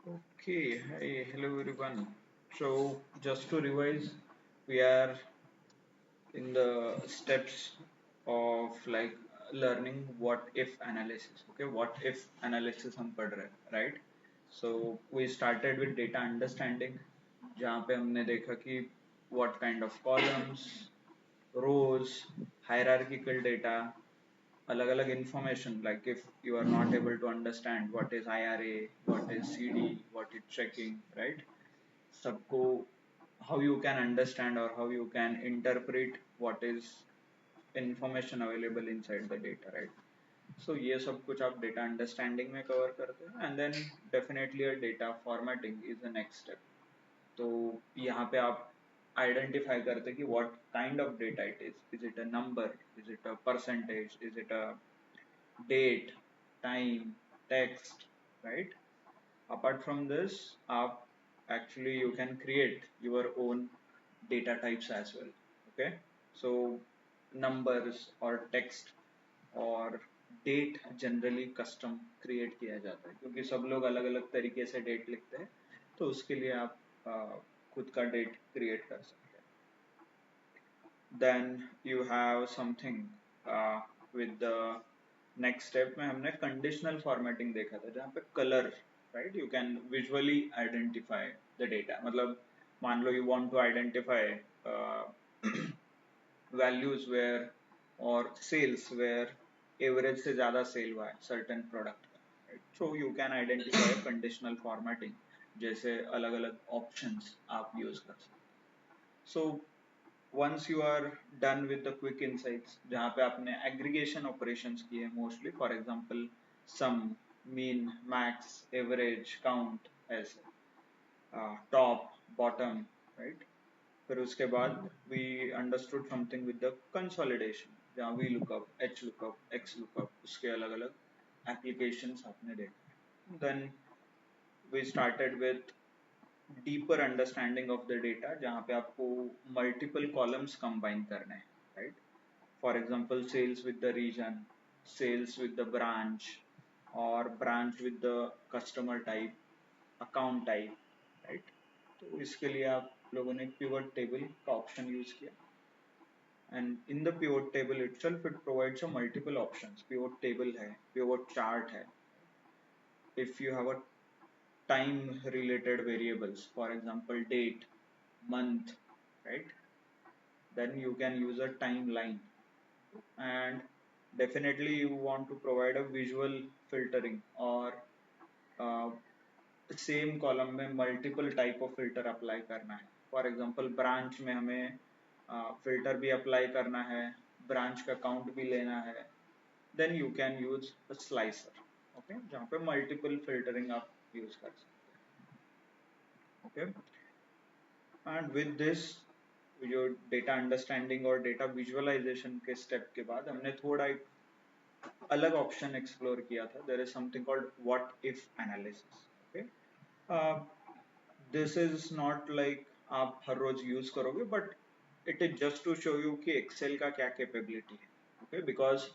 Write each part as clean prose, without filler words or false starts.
Okay, hi, hello everyone. So, just to revise, we are in the steps of like learning what if analysis. Okay, what if analysis हम पढ़ रहे हैं, right? So, we started with data understanding, जहाँ पे हमने देखा कि what kind of columns, rows, hierarchical data, अलग अलग information like if you are not able to understand what is IRA, what is CD, what is checking, right? सबको how you can understand or how you can interpret what is information available inside the data, right? So ये सब कुछ आप data understanding में cover करते हैं and then definitely a data formatting is the next step. तो यहाँ पे आप आइडेंटिफाई करते कि what kind of data it is it a number, is it a percentage, is it a date, time, text, right? Apart from this, actually you can create your own data types as well. Okay, so numbers or text और date generally custom create किया जाता है क्योंकि सब लोग अलग अलग तरीके से डेट लिखते हैं तो उसके लिए आप खुद का डेट क्रिएट कर सकते हैं. Then you have something with the next step में हमने कंडीशनल फॉर्मेटिंग देखा था जहाँ पे colour, right, you can visually identify the data. मतलब मान लो you want to identify values where और सेल्स वेयर एवरेज से ज्यादा सेल हुआ है सर्टेन प्रोडक्ट का, right? So you can identify conditional formatting जैसे अलग अलग ऑप्शंस आप यूज कर सकते हैं. सो once you are done with the quick insights जहाँ पे आपने aggregation operations किए mostly, for example sum, mean, max, average, count, ऐसे top, bottom, right? फिर उसके बाद we understood something with the consolidation जहाँ v lookup, h lookup, x lookup, उसके अलग अलग applications आपने देखे. Then we started with deeper understanding of the data जहाँ पे आपको multiple columns combine करने हैं, right? For example, sales with the region, sales with the branch, or branch with the customer type, account type, right? तो इसके लिए आप लोगों ने pivot table का option use किया. And in the pivot table itself, it provides a multiple options. Pivot table है, pivot chart है. If you have a time related variables, for example date, month, right, then you can use a timeline. And definitely you want to provide a visual filtering or uh, same column में multiple type of filter apply करना है. For example branch में हमें filter भी apply करना है, branch का count भी लेना है. Then you can use a slicer, okay, जहाँ पे मल्टीपल फिल्टरिंग आप यूज कर सकते हैं. ओके, एंड विद दिस जो डेटा अंडरस्टैंडिंग और डेटा विजुअलाइजेशन के स्टेप के बाद हमने थोड़ा एक अलग ऑप्शन एक्सप्लोर किया था. There is something called what if analysis. Okay, this is not like आप हर रोज यूज करोगे but it is just to show you कि एक्सेल का क्या कैपेबिलिटी है. Okay, because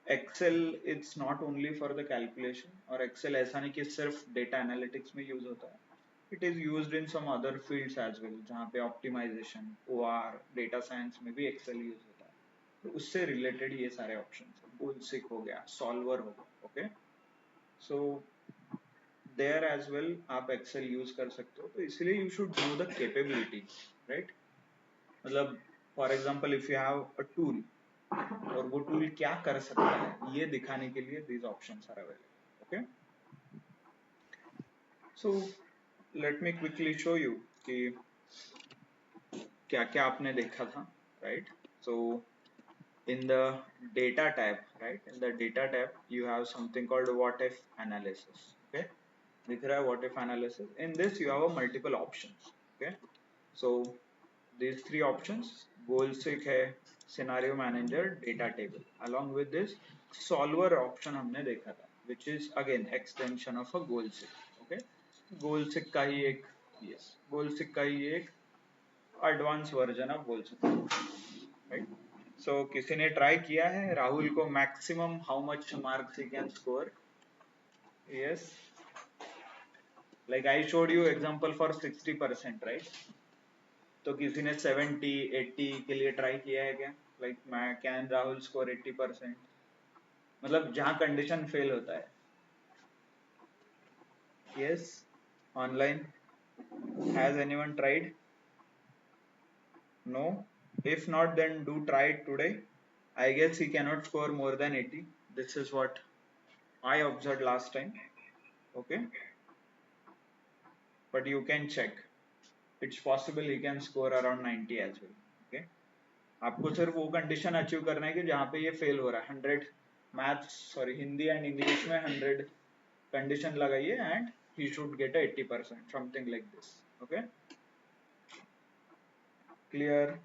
Excel it's not only for the calculation, और Excel ऐसा नहीं कि सिर्फ डेटा एनालिटिक्स में यूज होता है. It is used in some other fields as well जहाँ पे ऑप्टिमाइजेशन, ओआर, डेटा साइंस में भी एक्सेल यूज होता है. तो उससे रिलेटेड ये सारे ऑप्शन, बुलसिक हो गया, सॉल्वर हो गया. Okay, so there as well आप एक्सेल यूज कर सकते हो. तो इसलिए you should know the capability, right? मतलब for example if you have a tool और वो टूल क्या कर सकता है ये दिखाने के लिए these options are available. Okay, so let me quickly show you कि क्या क्या आपने देखा था, right? So in the data tab, right, in the data tab you have something called what if analysis. Okay, दिख रहा है what if analysis. In this you have a multiple options. Okay, so these three options, goal seek है, scenario manager, data table. Along with this solver option हमने देखा था, which is again extension of a goal seek. Okay, goal seek का ही एक, yes, goal seek का ही एक advanced version of goal seek, right? So किसी ने ट्राई किया है राहुल को maximum how much marks he can score? Yes, like I showed you example for 60%, right? तो किसी ने 70 80 के लिए ट्राई किया है क्या? लाइक मैं कैन राहुल स्कोर 80%, मतलब जहाँ कंडीशन फेल होता है. Yes, online, has anyone tried? No? If not, then do try it today. I guess he cannot score more than 80. This is what I observed last time. Okay? But you can check. It's possible he can score around 90 as well. Okay? आपको सिर्फ वो condition achieve करना है कि जहाँ पे ये fail हो रहा है. 100 maths, sorry, Hindi and English में 100 कंडीशन लगाइए and he should get a 80%, something like this. Okay? Clear?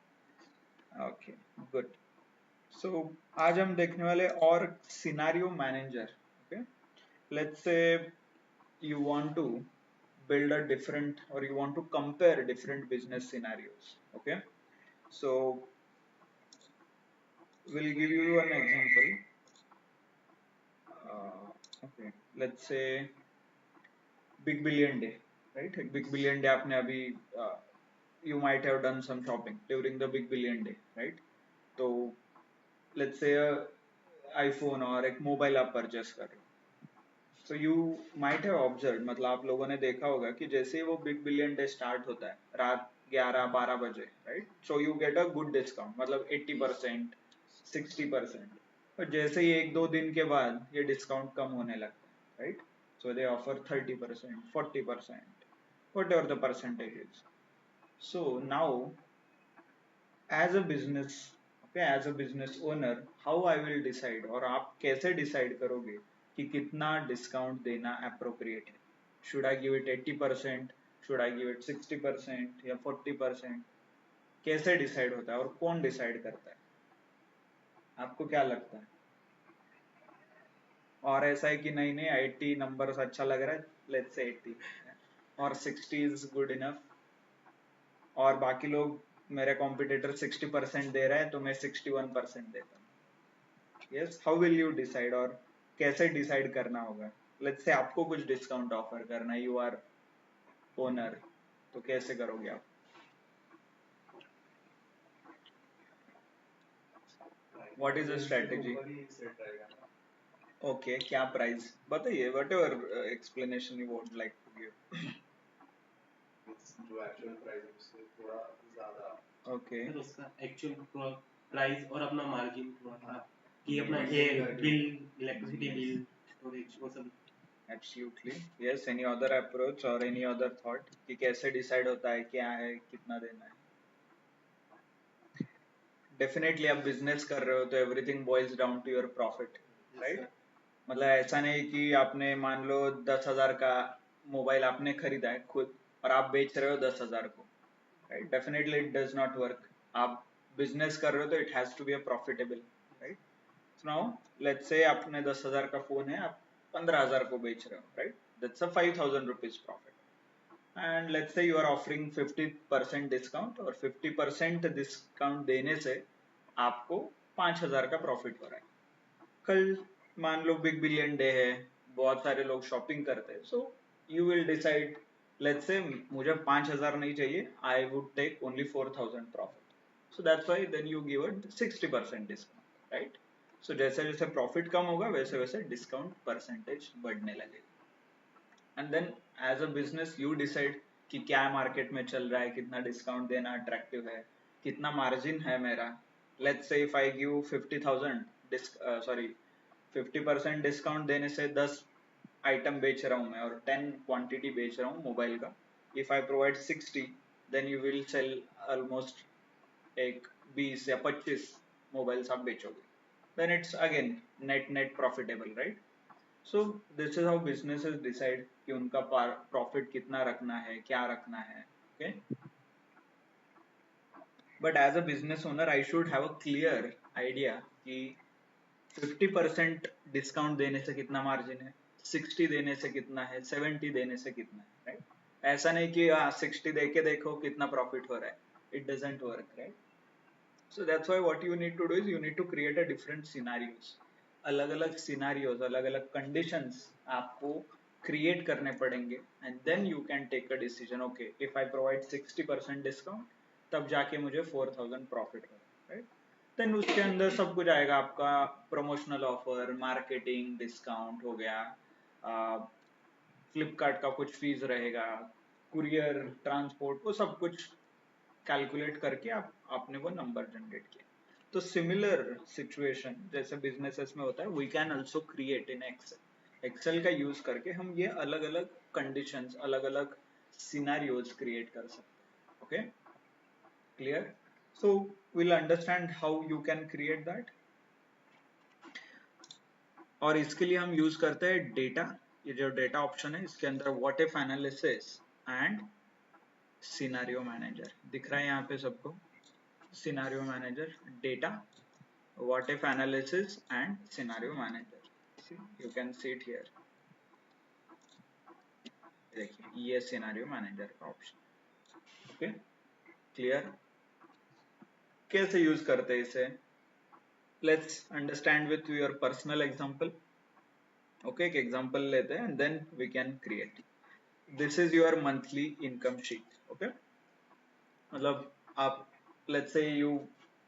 Okay, good. So आज हम देखने वाले और scenario manager. Okay, let's say you want to build a different, or you want to compare different business scenarios. Okay, so we'll give you an example. Okay, let's say big billion day, right? Big billion day आपने अभी you might have done some shopping during the big billion day, right? तो let's say a iPhone और एक mobile आप purchase कर रहे हो. So you might have observed, मतलब आप लोगों ने देखा होगा कि जैसे ही वो बिग बिलियन डे स्टार्ट होता है रात 11-12 बजे, right? So you get a good discount, मतलब 80%, 60%. और जैसे ही 1-2 दिन के बाद ये डिस्काउंट कम होने लगता है, right? So they offer 30%, 40%, whatever the percentage is. So now as a business, okay, as a business owner, how I will decide, और आप कैसे डिसाइड करोगे कि कितना डिस्काउंट देना अप्रोप्रिएट है? Should I give it 80%, should I give it 60% या 40%? कैसे डिसाइड होता है और कौन डिसाइड करता है? आपको क्या लगता है? और ऐसा है कि नहीं नहीं 80 नंबर अच्छा लग रहा है, लेट्स से 80, और 60 इज गुड इनफ, और बाकी लोग, मेरे कॉम्पिटिटर 60% दे रहा है तो मैं 61% देता हूँ. Yes, how will you decide, और कैसे डिसाइड करना होगा? लेट्स से आपको कुछ डिस्काउंट ऑफर करना है, यू आर ओनर, तो कैसे करोगे आप? What is the strategy? Okay, क्या प्राइस बताइए, whatever explanation you would like to give. जो एक्चुअल प्राइस है उससे थोड़ा ज्यादा. ओके, फिर उसका एक्चुअल प्राइस और अपना मार्जिन थोड़ा सा कि अपना ये बिल, इलेक्ट्रिसिटी बिल, स्टोरेज, वो सब. Absolutely yes. Any other approach और एनी अदर थॉट कि कैसे डिसाइड होता है, क्या है, कितना देना है? डेफिनेटली आप बिजनेस कर रहे हो तो everything boils down to your profit, right? मतलब ऐसा नहीं कि आपने मान लो 10,000 का मोबाइल आपने खरीदा है खुद और आप बेच रहे हो 10,000 को, right? Definitely it does not work. आप बिजनेस कर रहे हो तो it has to be a profitable, right? So now let's say आपने 10,000 का फोन है, आप 15,000 को बेच रहे हो, right? That's a 5,000 rupees profit. And let's say you are offering 50% discount, और 50% डिस्काउंट देने से आपको 5,000 का प्रॉफिट हो रहा है. कल मान लो बिग बिलियन डे है, बहुत सारे लोग शॉपिंग करते हैं, so you will decide, let's say मुझे 5,000 नहीं चाहिए, I would take only 4,000 profit. So that's why then you give a 60% discount, right? So जैसे जैसे प्रॉफिट कम होगा वैसे वैसे डिस्काउंट परसेंटेज बढ़ने लगेगा. And then as a business you decide कि क्या मार्केट में चल रहा है, कितना डिस्काउंट देना अट्रैक्टिव है, कितना मार्जिन है मेरा. Let's say if I give 50,000 sorry 50% discount देने से 10 आइटम बेच रहा हूँ मैं और 10 क्वांटिटी बेच रहा हूँ मोबाइल का. If I provide 60, then you will sell almost एक 20 या 25 मोबाइल्स आप बेचोगे. Then it's again net net profitable, right? So this is how businesses decide कि उनका प्रॉफिट कितना रखना है, क्या रखना है. Okay, but as a business owner I should have a clear idea कि 50% डिस्काउंट देने से कितना मार्जिन है, 60 देने से कितना है, 70 देने से कितना है, राइट? ऐसा नहीं कि 60 दे के देखो कितना प्रॉफिट हो रहा है. It doesn't work, right? So that's why what you need to do is you need to create a different scenarios. अलग अलग सिनारियोज, अलग अलग कंडीशंस आपको क्रिएट करने पड़ेंगे and then you can take a decision okay if I provide 60% discount तब जाके मुझे 4000 प्रॉफिट होगा राइट देन उसके अंदर सब कुछ आएगा आपका प्रमोशनल ऑफर मार्केटिंग डिस्काउंट हो गया फ्लिपकार्ट का कुछ फीस रहेगा कुरियर ट्रांसपोर्ट वो सब कुछ कैलकुलेट करके आपने वो नंबर जनरेट किया तो सिमिलर सिचुएशन जैसे बिजनेसेस में होता है we can also create in Excel Excel का यूज करके हम ये अलग अलग कंडीशंस अलग अलग सिनेरियोज क्रिएट कर सकते हैं okay clear so will understand how you can create that और इसके लिए हम यूज करते हैं डेटा ये जो डेटा ऑप्शन है इसके अंदर what if analysis and scenario manager दिख रहा है यहाँ पे सबको scenario manager data what if analysis and scenario manager see you can see it here देखिए ये सिनेरियो मैनेजर का ऑप्शन ओके क्लियर कैसे यूज करते हैं इसे let's understand with your personal example okay एक एग्जांपल लेते हैं and then we can create this is your monthly income sheet okay मतलब आप लेट्स से यू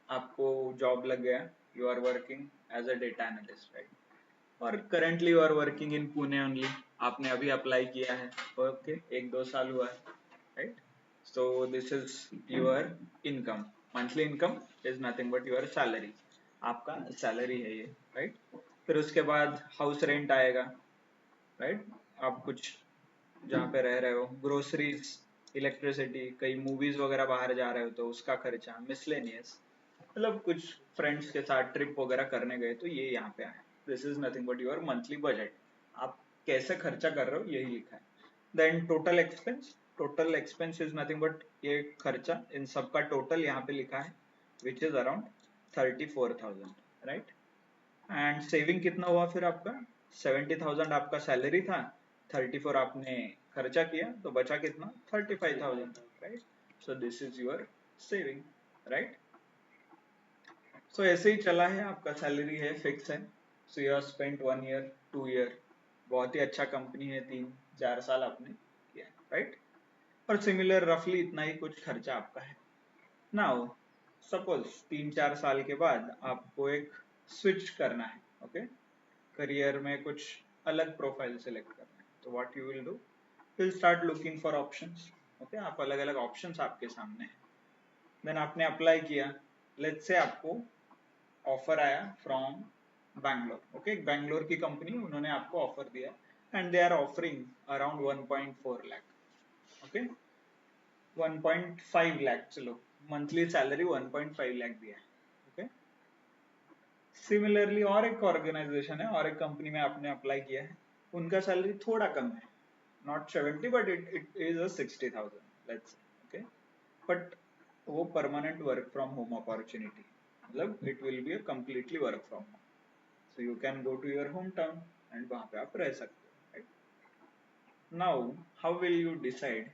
आपको जॉब लग गया you are working as a data analyst right और currently you are working in Pune only आपने अभी अप्लाई किया है ओके 1-2 साल हुआ है right so this is your income monthly income is nothing but your salary आपका सैलरी है ये राइट फिर उसके बाद हाउस रेंट आएगा राइट आप कुछ जहाँ पे रह रहे हो ग्रोसरीज इलेक्ट्रिसिटी कई मूवीज वगैरह बाहर जा रहे हो तो उसका खर्चा मिसलेनियस मतलब कुछ फ्रेंड्स के साथ ट्रिप वगैरह करने गए तो ये यहाँ पे आए this is nothing but your monthly budget आप कैसे खर्चा कर रहे हो यही लिखा है then total expense is nothing but ये खर्चा इन सबका टोटल यहाँ पे लिखा है which is around 34,000 right and saving कितना हुआ फिर आपका 70,000 आपका सैलरी था 34 आपने खर्चा किया तो बचा कितना 35,000 right so this is your saving right so ऐसे ही चला है आपका सैलरी है फिक्स है so you have spent 1 year 2 year बहुत ही अच्छा कंपनी है 3-4 साल आपने किया राइट और सिमिलर रफली इतना ही कुछ खर्चा आपका है नाउ सपोज 3-4 साल के बाद आपको एक स्विच करना है ओके करियर में कुछ अलग प्रोफाइल सेलेक्ट करना है तो what you will do will start looking for options okay आप अलग अलग ऑप्शंस आपके सामने हैं देन आपने अप्लाई किया लेट्स से आपको ऑफर आया फ्रॉम बैंगलोर ओके बैंगलोर की कंपनी उन्होंने आपको ऑफर दिया and they are offering around 1.4 lakh okay 1.5 lakh चलो मंथली सैलरी 1.5 लाख दिया ओके सिमिलरली और एक ऑर्गेनाइजेशन है और एक कंपनी में आपने अप्लाई किया है उनका सैलरी थोड़ा कम है not 70 but it is a 60,000 let's okay but वो permanent work from home opportunity मतलब it will be a completely work from home so you can go to your home town and वहां पे आप रह सकते हो right now how will you decide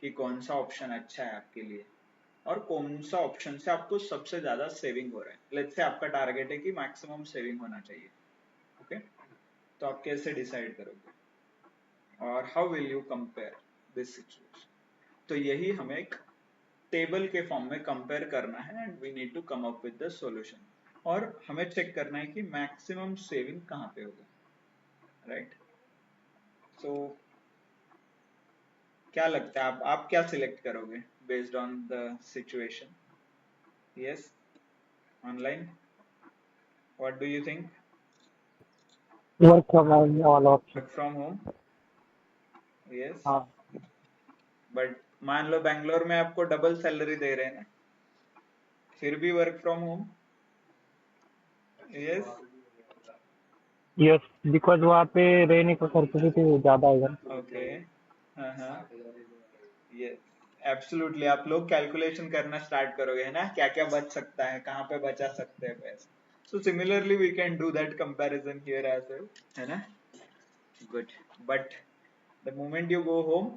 कि कौन सा ऑप्शन अच्छा है आपके लिए और कौन सा ऑप्शन से आपको सबसे ज्यादा सेविंग हो रहा है लेट्स से आपका टारगेट है कि मैक्सिमम सेविंग होना चाहिए ओके तो आप कैसे डिसाइड करोगे और how will you compare this situation तो यही हमें एक टेबल के फॉर्म में कंपेयर करना है and we need to come up with the solution और हमें चेक करना है कि मैक्सिमम सेविंग कहाँ पे होगा राइट सो क्या लगता है आप क्या सिलेक्ट करोगे based on the situation yes online what do you think work from home वाला option. Work from home yes हाँ बट मान लो बैंगलोर में आपको डबल सैलरी दे रहे हैं ना फिर भी work from home yes yes because वहाँ पे रहने का खर्च भी तो ज्यादा आएगा ना। ओके हाँ हाँ यस एब्सोल्युटली आप लोग कैलकुलेशन करना स्टार्ट करोगे है ना क्या क्या बच सकता है कहाँ पे बचा सकते हैं पैसे so similarly we can do that comparison here as well है ना good but the moment you go home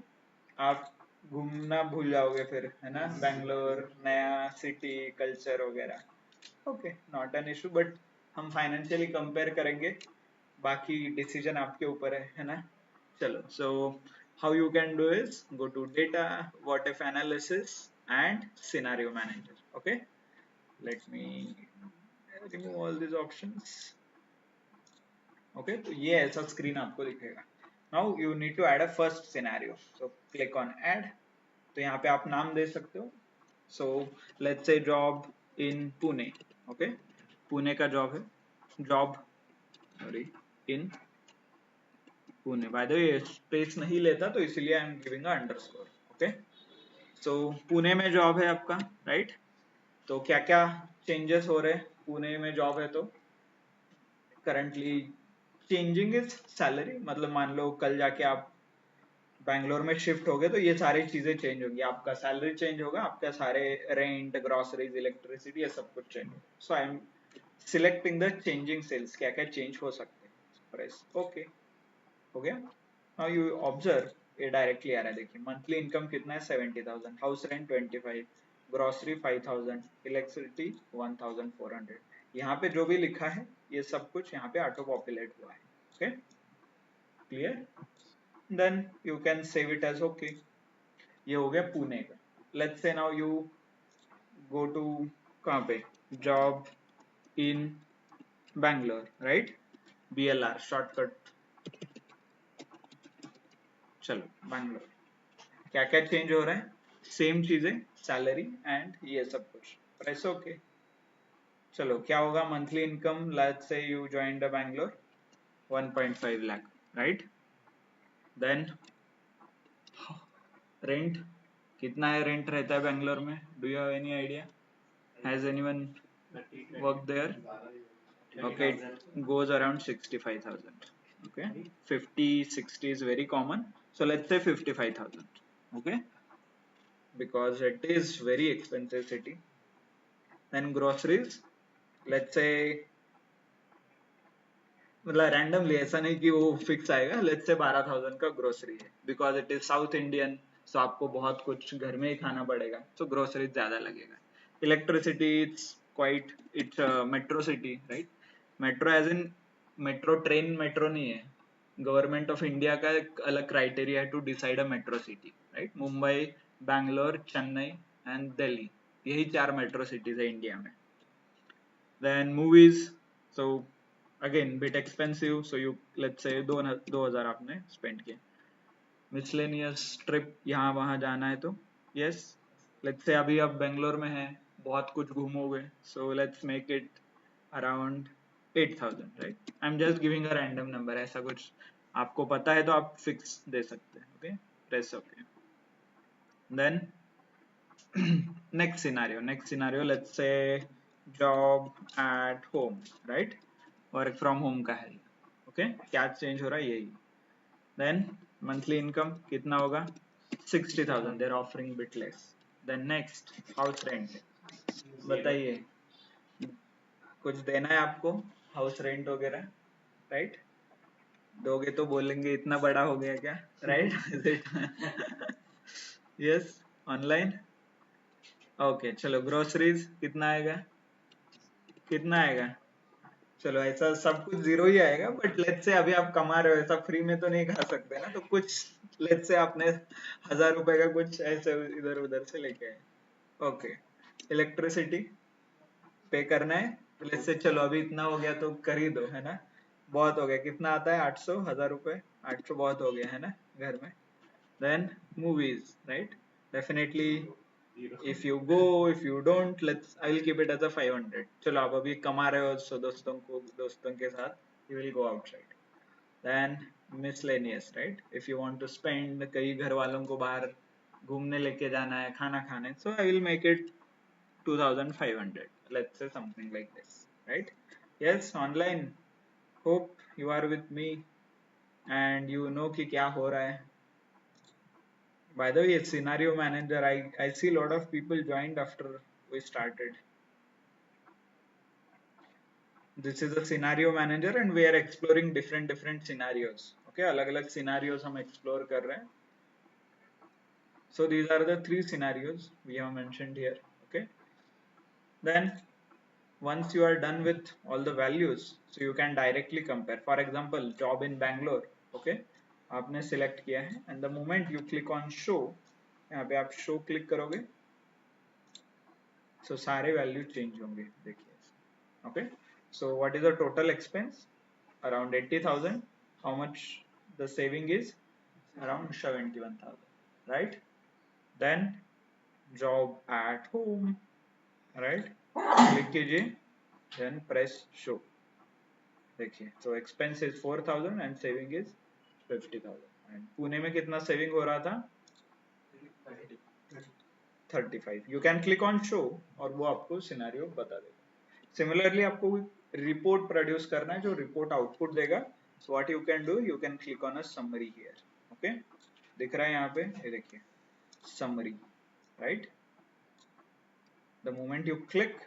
आप घूमना भूल जाओगे फिर है ना बैंगलोर नया सिटी कल्चर वगैरह okay not an issue but हम फाइनेंशियली कंपेयर करेंगे बाकी डिसीजन आपके ऊपर है ना चलो, so how you can do is go to data, what if analysis and scenario manager. Okay, let me remove all these options. Okay, तो ये ऐसा स्क्रीन आपको दिखेगा. Now you need to add a first scenario, so click on add. तो यहाँ पे आप नाम दे सकते हो. So let's say job in Pune. Okay, Pune का जॉब है, job sorry in Pune. By the way space नहीं लेता तो इसलिए I am giving a underscore. Okay, so Pune में जॉब है आपका, राइट. तो क्या क्या चेंजेस हो रहे हैं पुणे में जॉब है तो करंटली चेंजिंग इज सैलरी. मतलब मान लो कल जाके आप बैंगलोर में शिफ्ट हो गए तो ये सारी चीजें चेंज होगी. आपका सैलरी चेंज होगा, आपका सारे रेंट, ग्रोसरीज, इलेक्ट्रिसिटी, ये सब कुछ चेंज होगा. So I am selecting the changing cells. क्या क्या चेंज हो सकते हैं. प्रेस ओके, हो गया. नाउ यू ऑब्जर्व ये डायरेक्टली आ रहा है. देखिए मंथली इनकम कितना है 70,000, हाउस रेंट 25, ग्रोसरी 5,000, इलेक्ट्रिसिटी 1,400. यहाँ पे जो भी लिखा है ये सब कुछ यहाँ पे ऑटो पॉपुलेट हुआ है. Okay, clear. Then you can save it as okay. ये हो गया पुणे का. Let's say now you go to कहाँ पे job in Bangalore, right. BLR shortcut. चलो बैंगलोर, क्या क्या चेंज हो रहा है. सेम चीजें, सैलरी एंड ये सब कुछ. Press okay. चलो क्या होगा monthly income. Let's say you joined the Bangalore 1.5 lakh, right. Then rent कितना है, रेंट रहता है बैंगलोर में. Do you have any idea? Has anyone work there? Okay, it goes around 65,000. Okay, 50 60 is very common, so let's say 55,000. Okay, because it is very expensive city. Then groceries, let's say मतलब randomly, ऐसा नहीं कि वो fix आएगा. Let's say 12,000 का grocery है, because it is south Indian, so आपको बहुत कुछ घर में ही खाना पड़ेगा, so ग्रोसरी ज्यादा लगेगा. Electricity it's quite, it's metro city, right. Metro as in metro train, metro नहीं है. गवर्नमेंट ऑफ इंडिया का एक अलग क्राइटेरिया है to decide a metro city, right. Mumbai, Bangalore, Chennai and Delhi, यही 4 मेट्रो सिटीज है इंडिया में. Then movies, so again bit expensive, so you let's say 2,000 आपने स्पेंड किया. मिसलेनियस ट्रिप, यहाँ वहाँ जाना है तो यस. लेट्स से अभी आप बेंगलोर में हैं, बहुत कुछ घूमोगे, so let's make it around 8,000, right. I am just giving a random number. ऐसा कुछ आपको पता है तो आप फिक्स दे सकते हैं. Okay, press okay. Then next scenario, let's say job at home, right. Work from home का है. ओके, क्या चेंज हो रहा है यही. देन मंथली इनकम कितना होगा 60,000. They're offering bit less. Then next house rent. बताइए कुछ देना है आपको हाउस रेंट वगैरह, राइट. दोगे तो बोलेंगे इतना बड़ा हो गया क्या, राइट. Yes, online. ओके, चलो ग्रोसरीज कितना आएगा, कितना आएगा. चलो ऐसा सब कुछ जीरो ही आएगा, बट लेट्स से अभी आप कमा रहे हो, ऐसा फ्री में तो नहीं खा सकते ना. तो कुछ लेट्स से आपने 1,000 रुपए का कुछ ऐसे इधर उधर से लेके आए. ओके, इलेक्ट्रिसिटी पे करना है. लेट्स से चलो अभी इतना हो गया तो कर ही दो, है ना. बहुत हो गया, कितना आता है 800, 1,000 रुपए. 800 बहुत हो गया है ना घर में. Then movies, right. Definitely if you go, if you don't, I will keep it as a 500. चलो आप अभी कमा रहे हो, so दोस्तों के साथ you will go outside. Then miscellaneous, right. If you want to spend, कई घर वालों को बाहर घूमने लेके जाना है, खाना खाने, so I will make it 2,500. Let's say something like this, right. Yes, online. Hope you are with me and you know कि क्या हो रहा है. By the way, scenario manager, I see a lot of people joined after we started. This is a scenario manager and we are exploring different scenarios. Okay, अलग-अलग scenarios हम explore कर रहे हैं. So these are the 3 scenarios we have mentioned here. Okay. Then once you are done with all the values, so you can directly compare. For example, job in Bangalore. Okay. आपने select किया है and the moment you click on show, यहाँ पे आप show click करोगे सो सारे value change होंगे, देखिए। Okay, so what is the total expense? Around 80,000. How much the saving is? Around 71,000, right? Then job at home, right, click कीजिए, then press show, देखिए। तो expense is 4,000 and saving is 50,000. And Pune में कितना saving हो रहा था? 35. You can click on show और वो आपको सिनेरियो बता देगा। सिमिलरली आपको रिपोर्ट प्रोड्यूस करना है जो रिपोर्ट आउटपुट देगा। So what you can do, you can click on a summary here. Okay, दिख रहा है यहाँ पे, ये देखिए summary, right? The moment you click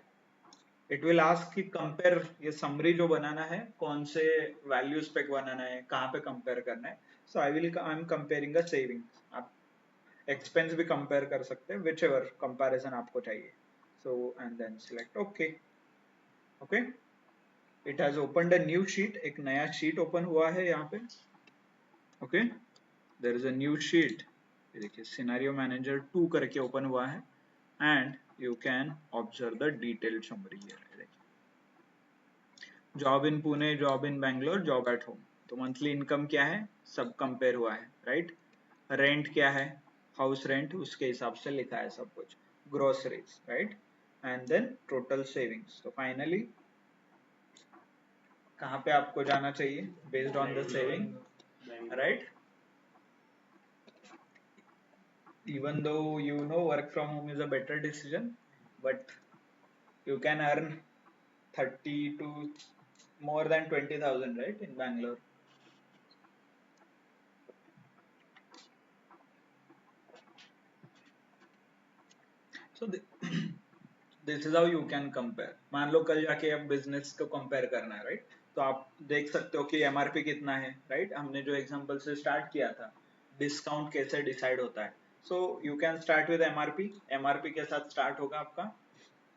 it will ask कि कंपेयर, ये समरी जो बनाना है कौन से वैल्यूज पे बनाना है, कहाँ पे कंपेयर करना है। So I am comparing a saving. आप एक्सपेंस भी कंपेयर कर सकते हैं, विच एवर कंपेरिजन आपको चाहिए। So and then select okay. Okay, it has opened a new sheet, एक नया शीट ओपन हुआ है यहाँ पे। Okay, there is a new sheet, देखिए सिनेरियो मैनेजर 2 करके ओपन हुआ है and you can observe the detailed summary here. Job in Pune, job in Bangalore, job at home. तो मंथली इनकम क्या है सब कंपेयर हुआ है, राइट? रेंट क्या है, हाउस रेंट, उसके हिसाब से लिखा है सब कुछ, groceries, right? And then total savings. तो फाइनली कहाँ पे आपको जाना चाहिए based on the saving, right? Even though you know work from home is a better decision, but you can earn 30 to more than 20,000, right, in Bangalore. So this is how you can compare. मान लो कल जाके अब business को compare करना है, right? तो आप देख सकते हो कि एमआरपी कितना है, राइट? हमने जो एग्जांपल से स्टार्ट किया था, डिस्काउंट कैसे डिसाइड होता है। सो you can start with MRP, MRP के साथ स्टार्ट होगा आपका।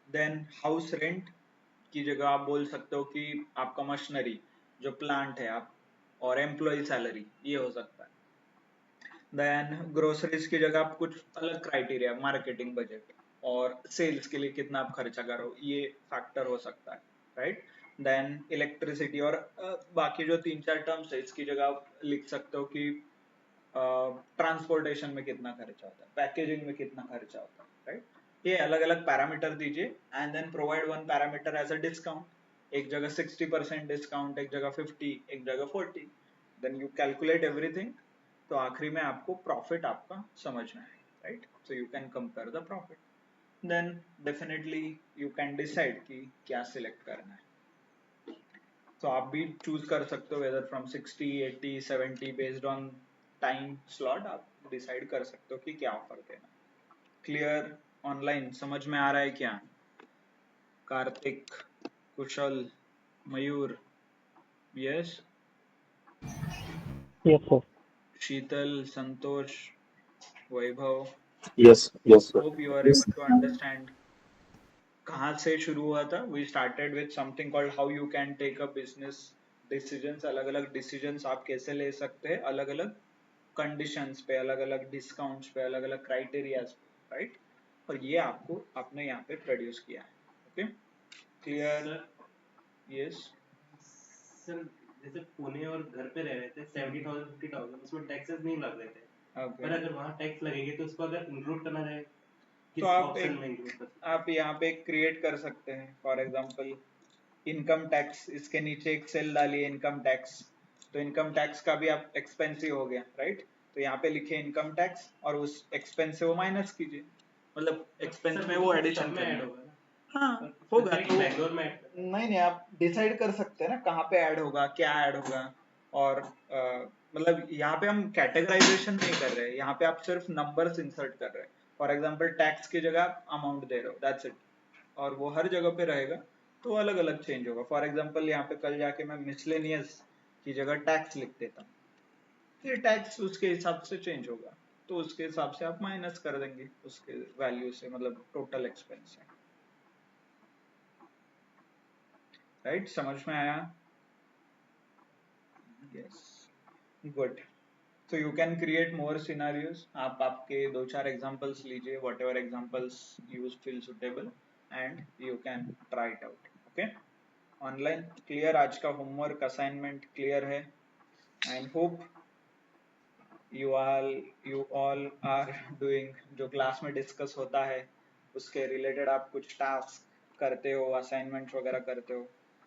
देन हाउस रेंट की जगह आप बोल सकते हो कि आपका मशीनरी जो प्लांट है आप, और एम्प्लॉय सैलरी, ये हो सकता है। देन ग्रोसरीज की जगह आप कुछ अलग क्राइटेरिया, मार्केटिंग बजट और सेल्स के लिए कितना आप खर्चा करो, ये फैक्टर हो सकता है, राइट? देन इलेक्ट्रिसिटी और बाकी जो 3-4 टर्म्स है इसकी जगह आप लिख सकते हो कि ट्रांसपोर्टेशन में कितना खर्चा होता है, पैकेजिंग में कितना खर्चा होता है, राइट? ये अलग अलग पैरामीटर दीजिए and then provide one parameter as a discount. एक जगह 60% डिस्काउंट, एक जगह 50, एक जगह 40। देन यू कैलकुलेट एवरीथिंग, तो आखिरी में आपको प्रॉफिट आपका समझ में आए, right? So you can compare the profit, then definitely you can decide कि क्या सिलेक्ट करना है। तो आप भी चूज कर सकते हो whether from 60, 80, 70 based on time slot, आप डिसाइड कर सकते हो कि क्या ऑफर देना। क्लियर? ऑनलाइन समझ में आ रहा है क्या? Kartik, Kushal, Mayur, yes, Yes, sir. Sheetal, Santosh, Vaibhav, Yes, yes, sir. Hope you are able to understand. कहाँ से शुरू हुआ था? We started with something called how you can take a business decisions. अलग अलग डिसीजंस आप कैसे ले सकते हैं, अलग अलग कंडीशंस पे, अलग अलग डिस्काउंट्स पे, अलग अलग क्राइटेरियाज पे, राइट? और ये आपको आपने यहाँ पे प्रोड्यूस किया है। Okay, clear? यस सर, जैसे पुणे और घर पे रह रहे थे 70,000 50,000, उसमें टैक्सेस नहीं लग रहे थे। पर अगर वहाँ टैक्स लगेंगे तो उसको अगर इंक्लूड करना है किस तो ऑप्शन में इंक्लूड कर सकते हैं? आप यहाँ पे क्रिएट कर सकते हैं। फॉर एग्जांपल इनकम टैक्स, इसके नीचे एक सेल डालिए इनकम टैक्स, तो इनकम टैक्स का भी आप एक्सपेंस ही हो गया, राइट? तो यहाँ पे लिखिए इनकम टैक्स और उस एक्सपेंस से वो माइनस कीजिए, मतलब एक्सपेंस में वो एडिशन में ऐड होगा। हाँ होगा। तो बैंगलोर में नहीं, आप डिसाइड कर सकते हैं ना कहाँ पे ऐड होगा, क्या ऐड होगा। और मतलब यहाँ पे हम कैटेगराइजेशन नहीं कर रहे हैं, यहाँ पे आप सिर्फ नंबर्स इंसर्ट कर रहे हैं। फॉर एग्जांपल टैक्स की जगह आप अमाउंट दे रहे हो, दैट्स इट, और वो हर जगह पे रहेगा, तो अलग अलग चेंज होगा। फॉर एग्जांपल यहाँ पे कल जाके मैं मिसलेनियस की जगह टैक्स लिख देता हूँ, फिर टैक्स उसके हिसाब से चेंज होगा, तो उसके हिसाब से आप माइनस कर देंगे उसके वैल्यू से, मतलब टोटल एक्सपेंस से, राइट? समझ में आया? Yes, good. So you can create more scenarios. आप आपके 2-4 examples लीजिए, whatever examples you feel suitable, and you can try it out. Okay? Online clear, आज का homework assignment clear है, and hope you all are doing जो class में discuss होता है उसके रिलेटेड आप कुछ टास्क करते हो, असाइनमेंट्स वगैरह करते हो.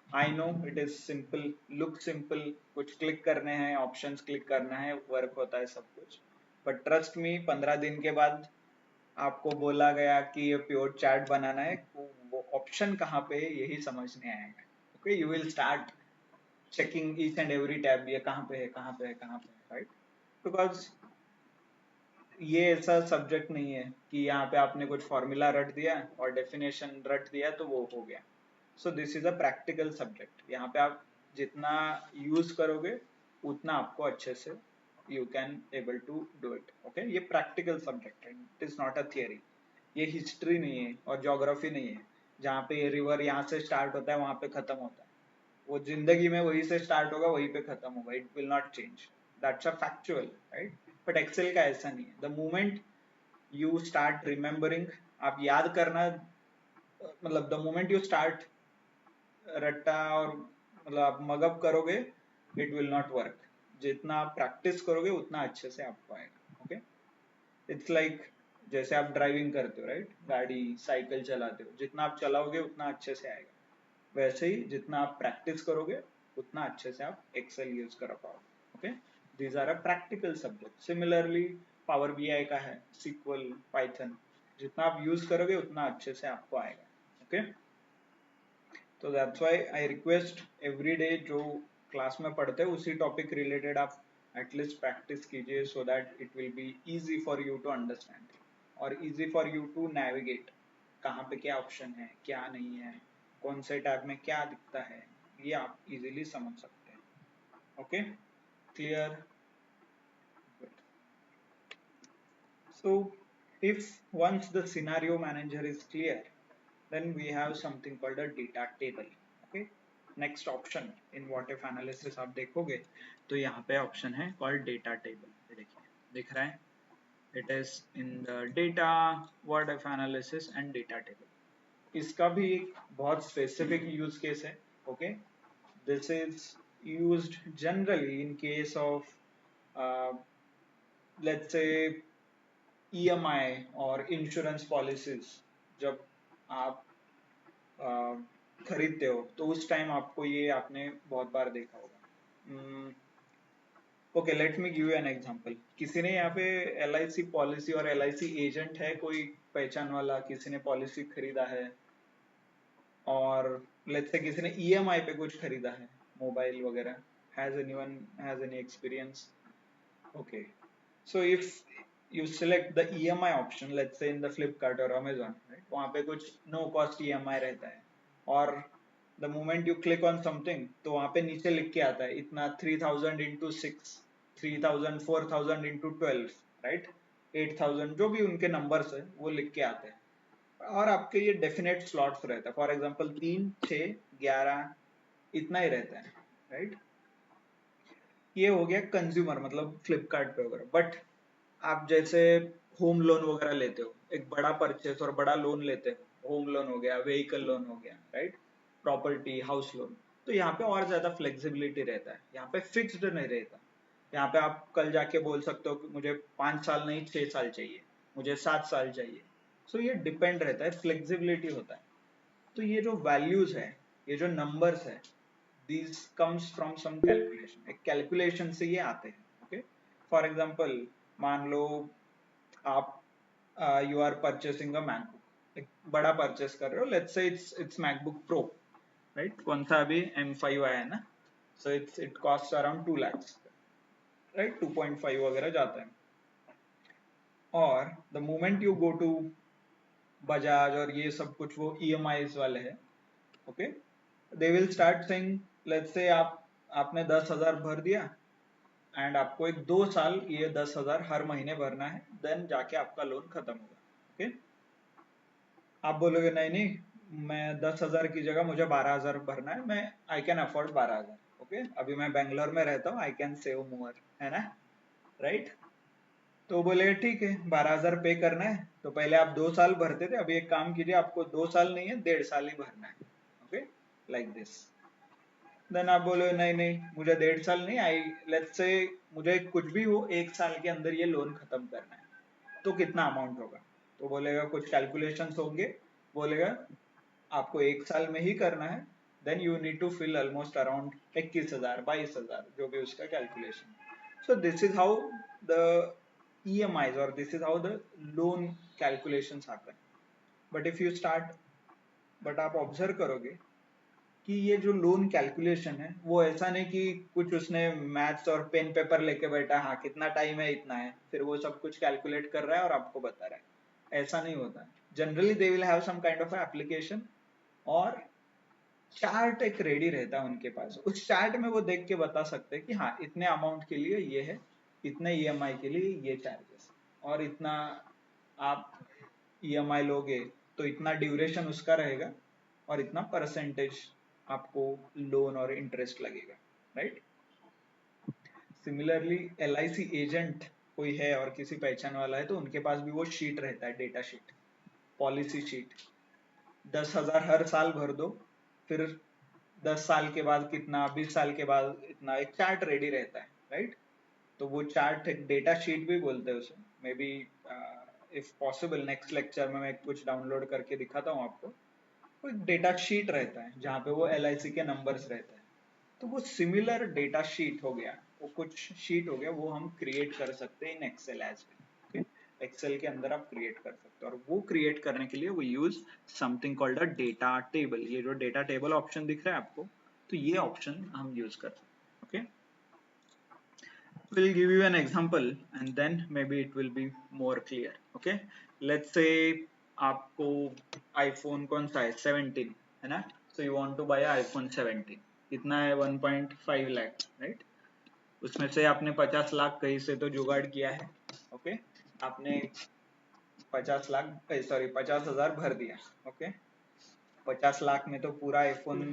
I know it is simple, look simple, कुछ क्लिक करने हैं, ऑप्शंस क्लिक करना है, वर्क होता है सब कुछ, बट ट्रस्ट मी 15 दिन के बाद आपको बोला गया कि ये प्योर चैट बनाना है, वो ऑप्शन कहाँ पे है यही समझ नहीं आएगा. Okay, you will start checking each and every tab, ये कहाँ पे है, कहाँ पे है, कहाँ पे है, राइट? बिकॉज ये ऐसा सब्जेक्ट नहीं है कि यहाँ पे आपने कुछ फॉर्मूला रट दिया और डेफिनेशन रट दिया तो वो हो गया. सो this is a practical subject. यहाँ पे आप जितना यूज करोगे उतना आपको अच्छे से you can able to do it. Okay, ये प्रैक्टिकल सब्जेक्ट है, it is not a theory. ये हिस्ट्री नहीं है और ज्योग्राफी नहीं है जहाँ पे ये रिवर यहाँ से स्टार्ट होता है वहां पे खत्म होता है. वो जिंदगी में वहीं से स्टार्ट होगा वहीं पे खत्म होगा. It will not change. That's a factual, right? But Excel का ऐसा नहीं है. The moment you start remembering, आप याद करना, मतलब द मोमेंट यू स्टार्ट रट्टा और मतलब आप मगअप करोगे, इट विल नॉट वर्क. जितना आप प्रैक्टिस करोगे उतना अच्छे से आपको आएगा. ओके, इट्स लाइक जैसे आप ड्राइविंग करते हो, राइट? गाड़ी साइकिल चलाते हो, जितना आप चलाओगे उतना अच्छे से आएगा. वैसे ही जितना आप प्रैक्टिस करोगे उतना अच्छे से आप एक्सेल यूज कर पाओगे. Okay, these are a practical subject. Similarly power BI का है, सीक्वल, पाइथन, जितना आप यूज करोगे उतना अच्छे से आपको आएगा. ओके, तो that's why I request every day जो क्लास में पढ़ते हैं उसी टॉपिक रिलेटेड आप एटलीस्ट प्रैक्टिस कीजिए, so that it will be easy for you to understand और easy for you to navigate. कहाँ पे क्या ऑप्शन है, क्या नहीं है, कौन से टैब में क्या दिखता है, ये आप इजीली समझ सकते हैं. Okay, clear? So if once the scenario manager is clear, then we have something called a data table. Okay, next option in what if analysis आप देखोगे तो यहाँ पे ऑप्शन है called data table. ये देखिए, दिख रहा है, it is in the data what if analysis and data table. इसका भी एक बहुत स्पेसिफिक यूज केस है. Okay, this is used generally in case of let's say EMI और इंश्योरेंस पॉलिसीज. जब आप खरीदते हो तो उस टाइम आपको ये आपने बहुत बार देखा होगा. Okay, let me give you an example. किसी ने यहाँ पे LIC पॉलिसी और LIC एजेंट है कोई पहचान वाला, किसी ने पॉलिसी खरीदा है और लेट्स से किसी ने EMI पे कुछ खरीदा है, मोबाइल वगैरह. Has anyone has any experience? Okay, so if you select the EMI option, let's say in the Flipkart or Amazon, right? वहाँ पे कुछ no cost EMI रहता है और the moment you click on something तो वहाँ पे नीचे लिख के आता है इतना 3000 into 6, 3000, 4000 into 12, right? 8000, जो भी उनके नंबर्स है वो लिख के आते हैं और आपके ये डेफिनेट स्लॉट्स रहता है. फॉर एग्जांपल 3, 6, 11 इतना ही रहता है, राइट? ये हो गया कंज्यूमर, मतलब फ्लिपकार्ट पे वगैरह. बट आप जैसे होम लोन वगैरह लेते हो, एक बड़ा परचेस और बड़ा लोन लेते हो, होम लोन हो गया, व्हीकल लोन हो गया, राइट? प्रॉपर्टी, हाउस लोन, तो यहाँ पे और ज्यादा फ्लेक्सिबिलिटी रहता है. यहाँ पे फिक्स्ड नहीं रहता. यहाँ पे आप कल जाके बोल सकते हो कि मुझे 5 साल नहीं 6 साल चाहिए, मुझे 7 साल चाहिए. सो ये डिपेंड रहता है, फ्लेक्सिबिलिटी होता है. तो ये जो वैल्यूज है, ये जो नंबर्स है, these comes from some calculation. एक कैलकुलेशन से ये आते हैं. ओके, फॉर एग्जांपल मान लो आप you are purchasing a MacBook, एक बड़ा परचेस कर रहे हो, let's say it's MacBook pro, right? कौन सा अभी M5 आया है ना, so it cost around 2 lakhs, right? 2.5 वगैरह जाता है. और the moment you go to Bajaj और ये सब कुछ वो EMIs वाले हैं, okay, they will start saying, let's say आपने 10,000 भर दिया एंड आपको एक 2 साल ये 10,000 हर महीने भरना है, देन जाके आपका लोन खत्म होगा. ओके, आप बोलोगे नहीं नहीं मैं 10,000 की जगह मुझे 12,000 भरना है, मैं आई कैन अफोर्ड 12,000. ओके, अभी मैं बेंगलोर में रहता हूँ, आई कैन सेव मोर, है ना? राइट। तो बोले ठीक है 12,000 पे करना है, तो पहले आप 2 साल भरते थे, अभी एक काम कीजिए आपको 2 साल नहीं है 1.5 साल ही भरना है, ओके लाइक दिस। देन आप बोले नहीं नहीं मुझे 1.5 साल नहीं, आई लेट्स से मुझे कुछ भी हो 1 साल के अंदर ये लोन खत्म करना है, तो कितना अमाउंट होगा? तो बोलेगा कुछ कैलकुलेशंस होंगे, बोलेगा आपको 1 साल में ही करना है, then you need to fill almost around 21,000 22,000 जो भी उसका calculation. So this is how the EMIs or this is how the loan calculations happen. But if you start, but आप ऑब्जर्व करोगे कि ये जो लोन कैलकुलेशन है वो ऐसा नहीं कि कुछ उसने मैथ्स और पेन पेपर लेके बैठा, हाँ कितना टाइम है इतना है, फिर वो सब कुछ कैलकुलेट कर रहा है और आपको बता रहा है, ऐसा नहीं होता। Generally they will have some kind of application और चार्ट एक रेडी रहता है उनके पास, उस चार्ट में वो देख के बता सकते हैं कि हाँ इतने अमाउंट के लिए ये है, इतने EMI के लिए ये चार्जेस, और इतना आप EMI लोगे तो इतना ड्यूरेशन उसका रहेगा और इतना परसेंटेज आपको लोन और इंटरेस्ट लगेगा, राइट। सिमिलरली LIC एजेंट कोई है और किसी पहचान वाला है तो उनके पास भी वो शीट रहता है, डेटा शीट, पॉलिसी शीट। 10,000 हर साल भर दो, फिर 10 साल के बाद कितना, 20 साल के बाद इतना, एक चार्ट रेडी रहता है, राइट। तो वो चार्ट एक डेटा शीट भी बोलते हैं उसे, may be if possible next lecture में मैं कुछ डाउनलोड करके दिखाता हूँ आपको। वो एक डेटा शीट रहता है जहाँ पे वो LIC के नंबर्स रहते हैं, तो वो सिमिलर डेटा शीट हो गया, वो कुछ शीट हो गया, वो हम क्रिएट कर सकते हैं in Excel as well. Excel के अंदर आप क्रिएट कर सकते हो, और वो क्रिएट करने के लिए वो use something called a data table. ये जो डेटा टेबल ऑप्शन दिख रहा है आपको, तो ये ऑप्शन हम यूज कर सकते हैं, okay. We'll give you an example and then maybe it will be more clear, okay। Let's say आपको iPhone कौन सा है, 17 है ना, so you want to buy iPhone 17, कितना है 1.5 लाख, राइट। उसमें से आपने 50 लाख कहीं से तो जुगाड़ किया है, ओके। आपने 50 लाख सॉरी 50,000 भर दिया, ओके। 50 लाख में तो पूरा iPhone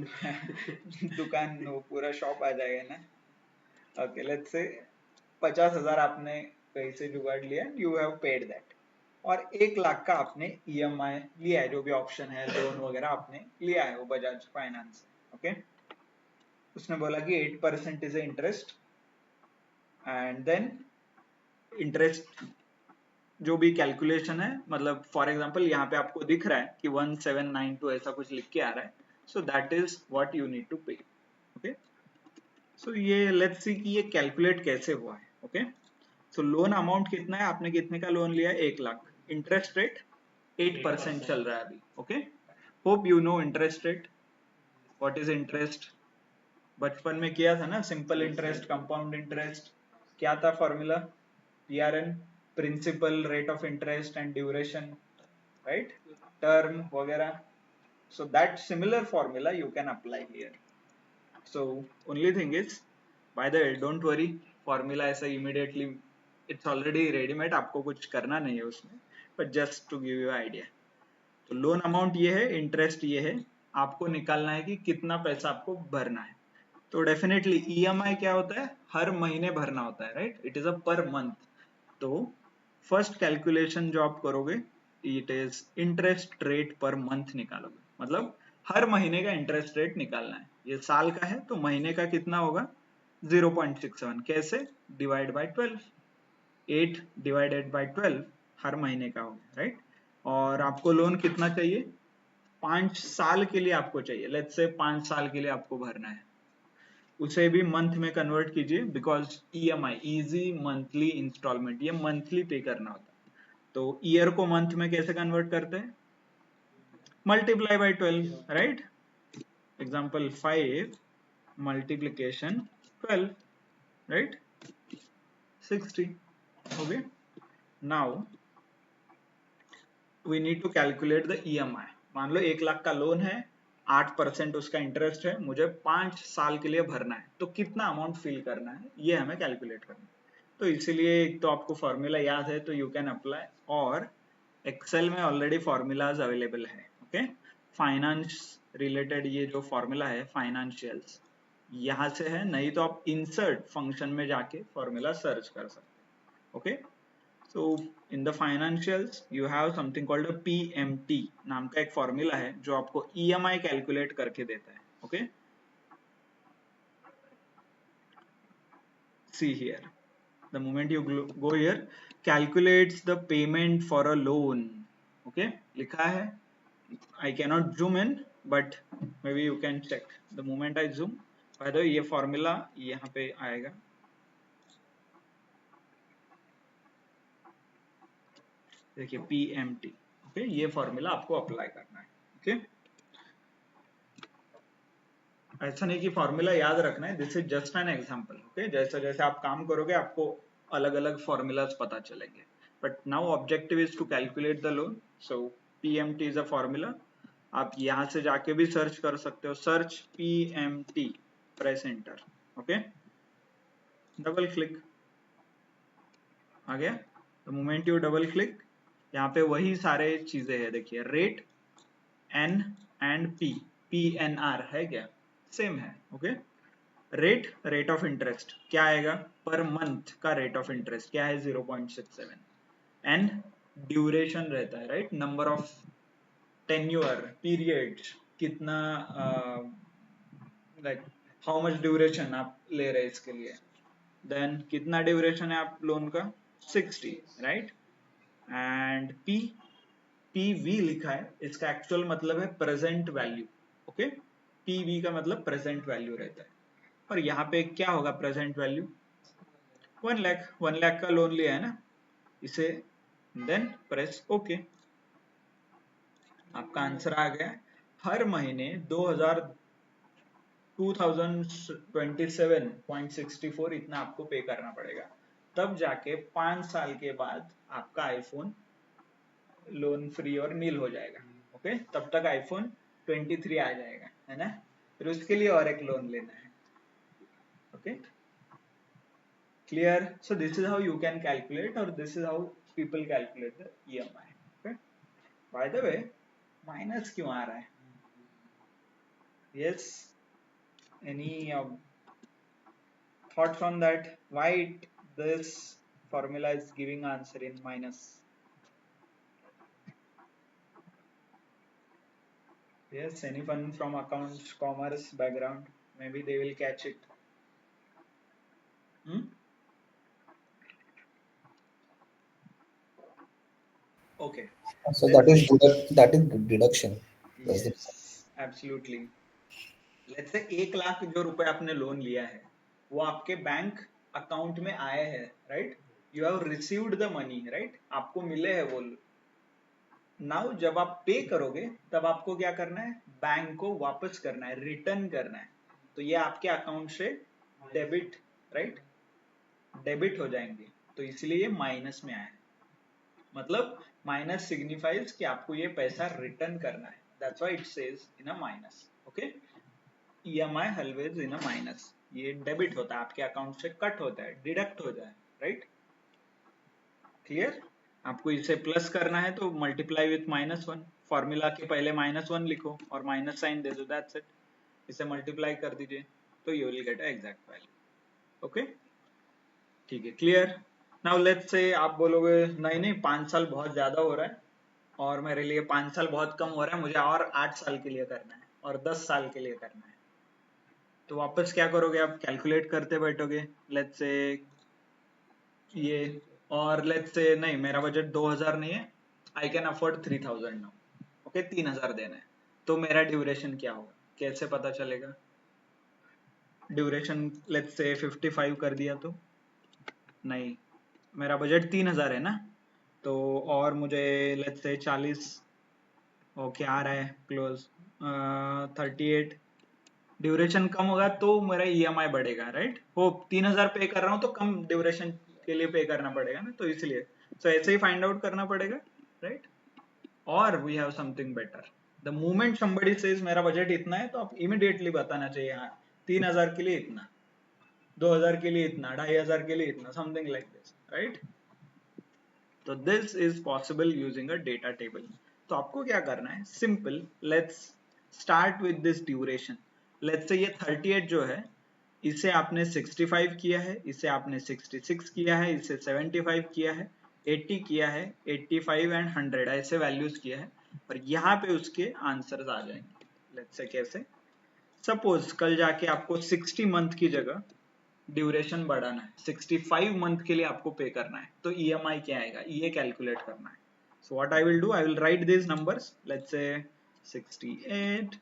दुकान, वो पूरा शॉप आ जाएगा ना, ओके। लेट्स से 50,000 आपने कहीं से जुगाड़ लिया, यू हैव पेड दैट, और 1 लाख का आपने EMI लिया है, जो भी ऑप्शन है लोन वगैरह आपने लिया है वो बजाज फाइनेंस, ओके। उसने बोला कि 8% is interest, and then interest जो भी कैलकुलेशन है, मतलब फॉर एग्जांपल यहाँ पे आपको दिख रहा है कि 1792 ऐसा कुछ लिख के आ रहा है, so that is what you need to pay, okay. So ये लेट्स सी कि ये कैलकुलेट कैसे हुआ है, ओके। सो लोन अमाउंट कितना है, आपने कितने का लोन लिया है, 1 लाख, इंटरेस्ट रेट 8% चल रहा है अभी, okay. Hope you know interest rate, what is interest, बचपन में किया था ना, सिंपल इंटरेस्ट, कंपाउंड इंटरेस्ट, क्या था formula, PRN, principal rate of interest and duration, right, term वगैरह। So that similar formula you can apply here. So only thing is, by the way, don't worry, formula ऐसा immediately it's already ready-made, आपको कुछ करना नहीं है उसमें, but just to give you idea। तो loan amount ये है, इंटरेस्ट ये है, आपको निकालना है कि कितना पैसा आपको भरना है। तो डेफिनेटली EMI क्या होता है, हर महीने भरना होता है, right, it is a per month. तो फर्स्ट कैलकुलेशन जो आप करोगे, it is interest rate per month निकालोगे, मतलब हर महीने का इंटरेस्ट रेट निकालना है। ये साल का है तो महीने का कितना होगा, 0.67, कैसे, डिवाइड बाय 12, 8 डिवाइडेड बाय 12 हर महीने का होगा, राइट। और आपको लोन कितना चाहिए, 5 साल के लिए आपको चाहिए, लेट्स से 5 साल के लिए आपको भरना है, उसे भी मंथ में कन्वर्ट कीजिए, because EMI easy monthly instalment, ये मंथली पे करना होता है। तो ईयर को मंथ में कैसे कन्वर्ट करते हैं, multiply by 12, right. Example 5 multiplication 12, right, 60, okay. Now we need to calculate the EMI। मान लो 1 लाख का लोन है, 8% उसका इंटरेस्ट है, मुझे 5 साल के लिए भरना है, तो कितना अमाउंट फिल करना है ये हमें कैलकुलेट करना है। तो इसीलिए एक तो आपको फॉर्मूला याद है तो यू कैन अप्लाई, और एक्सेल में ऑलरेडी फॉर्मूलाज अवेलेबल है, ओके। फाइनेंस रिलेटेड ये जो फॉर्मूला है फाइनेंशियल्स, यहाँ से है, नहीं तो आप इंसर्ट फंक्शन में जाके फॉर्मूला सर्च कर सकते हैं, Okay, so in the financials you have something called a PMT नाम का एक फॉर्मूला है जो आपको EMI कैलकुलेट करके देता है. Okay, see here, the moment you go here, calculates the payment for a loan. Okay, लिखा है, I cannot zoom in but maybe you can check. The moment I zoom, by the way ये formula यहाँ पे आएगा. देखिए PMT. Okay, ये formula आपको apply करना है. ओके, ऐसा नहीं कि फॉर्मूला याद रखना है, this is just an example. Okay, जैसे जैसे आप काम करोगे आपको अलग अलग फॉर्मूलाज पता चलेंगे. But now objective is to calculate the loan. So PMT is a formula. आप यहाँ से जाके भी सर्च कर सकते हो. Search PMT, press enter. Okay, double click, आ गया. The moment you double click, यहाँ पे वही सारे चीजें हैं. देखिए rate, N and P, PNR है क्या, सेम है. ओके, रेट ऑफ इंटरेस्ट क्या आएगा, पर मंथ का रेट ऑफ इंटरेस्ट क्या है 0.67. एंड ड्यूरेशन रहता है, right, number of tenure, period, कितना, लाइक हाउ मच ड्यूरेशन आप ले रहे हैं इसके लिए. देन कितना ड्यूरेशन है आप लोन का, 60, राइट. एंड PV लिखा है, इसका एक्चुअल मतलब है प्रेजेंट वैल्यू. ओके, PV का मतलब प्रेजेंट वैल्यू रहता है. और यहाँ पे क्या होगा प्रेजेंट वैल्यू, 1 लाख का लोन लिया है ना इसे. देन प्रेस ओके, आपका आंसर आ गया. हर महीने 2027.64 इतना आपको पे करना पड़ेगा. तब जाके 5 साल के बाद आपका आईफोन लोन फ्री और नील हो जाएगा. ओके, तब तक आईफोन 23 आ जाएगा, है ना. फिर उसके लिए और एक लोन लेना है. Okay, clear? So this is how you can calculate, or this is how people calculate the EMI. Okay, by the way, minus क्यों आ रहा है? Yes, any thoughts on that? Why this formula is giving answer in minus? Yes, anyone from accounts, commerce background, maybe they will catch it. Okay, so that is deduction. Yes, absolutely. Let's say 1 lakh जो रुपए आपने loan लिया है वो आपके bank account में आए हैं, right. You have received the money, right, आपको मिले हैं वो. नाउ जब आप पे करोगे तब आपको क्या करना है, बैंक को वापस करना है, रिटर्न करना है. तो ये आपके अकाउंट से डेबिट, राइट, डेबिट हो जाएंगे. तो इसलिए ये माइनस में आया. मतलब माइनस सिग्निफाइज कि आपको ये पैसा रिटर्न करना है. That's why it says in a minus. Okay, EMI always in a minus. ये डेबिट होता है, आपके अकाउंट से कट होता है, डिडक्ट हो जाए, राइट. क्लियर? आपको इसे प्लस करना है तो मल्टीप्लाई विथ -1. फॉर्मूला के पहले -1 लिखो और माइनस साइन दे दो, दैट्स इट. इसे मल्टीप्लाई कर दीजिए तो you will get a exact value. Okay, ठीक है, क्लियर. नाउ लेट्स से आप बोलोगे नहीं 5 साल बहुत ज्यादा हो रहा है और मेरे लिए 5 साल बहुत कम हो रहा है, मुझे और 8 साल के लिए करना है और 10 साल के लिए करना है. तो वापस क्या करोगे, आप कैलकुलेट करते बैठोगे. लेट्स से ये, और लेट्स से नहीं, मेरा बजट 2000 नहीं है, I can afford 3000 now. Okay, 3000 देना है. तो मेरा ड्यूरेशन क्या होगा, कैसे पता चलेगा. ड्यूरेशन लेट्स से 55 कर दिया तो नहीं, मेरा बजट 3000 है ना, तो और मुझे लेट्स से 40, ओके आ रहा है क्लोज, 38. ड्यूरेशन कम होगा तो मेरा EMI बढ़ेगा, राइट. वो 3000 पे कर रहा हूँ तो कम ड्यूरेशन के लिए पे करना पड़ेगा ना, तो इसलिए तो ऐसे ही फाइंड आउट करना पड़ेगा, राइट. और we have something better. The moment somebody says मेरा बजट इतना है तो आप इमीडिएटली बताना चाहिए, हाँ 3000 के लिए इतना, 2000 के लिए इतना, 2500 के लिए इतना, समथिंग लाइक दिस, राइट. तो this is possible using a data table. तो आपको क्या करना है, simple, let's start with this duration. Let's say ये 38 जो है इसे आपने 65 किया है, इसे आपने 66 किया है, इसे 75 किया है, 80 किया है, 85 एंड 100 ऐसे वैल्यूज किया है और यहाँ पे उसके आंसर्स आ जाएंगे। लेट्स से कैसे, सपोज कल जाके आपको 60 मंथ की जगह ड्यूरेशन बढ़ाना है, 65 मंथ के लिए आपको पे करना है, तो EMI क्या आएगा ये कैलकुलेट करना है। So what I will do, I will write this numbers, let's say 68,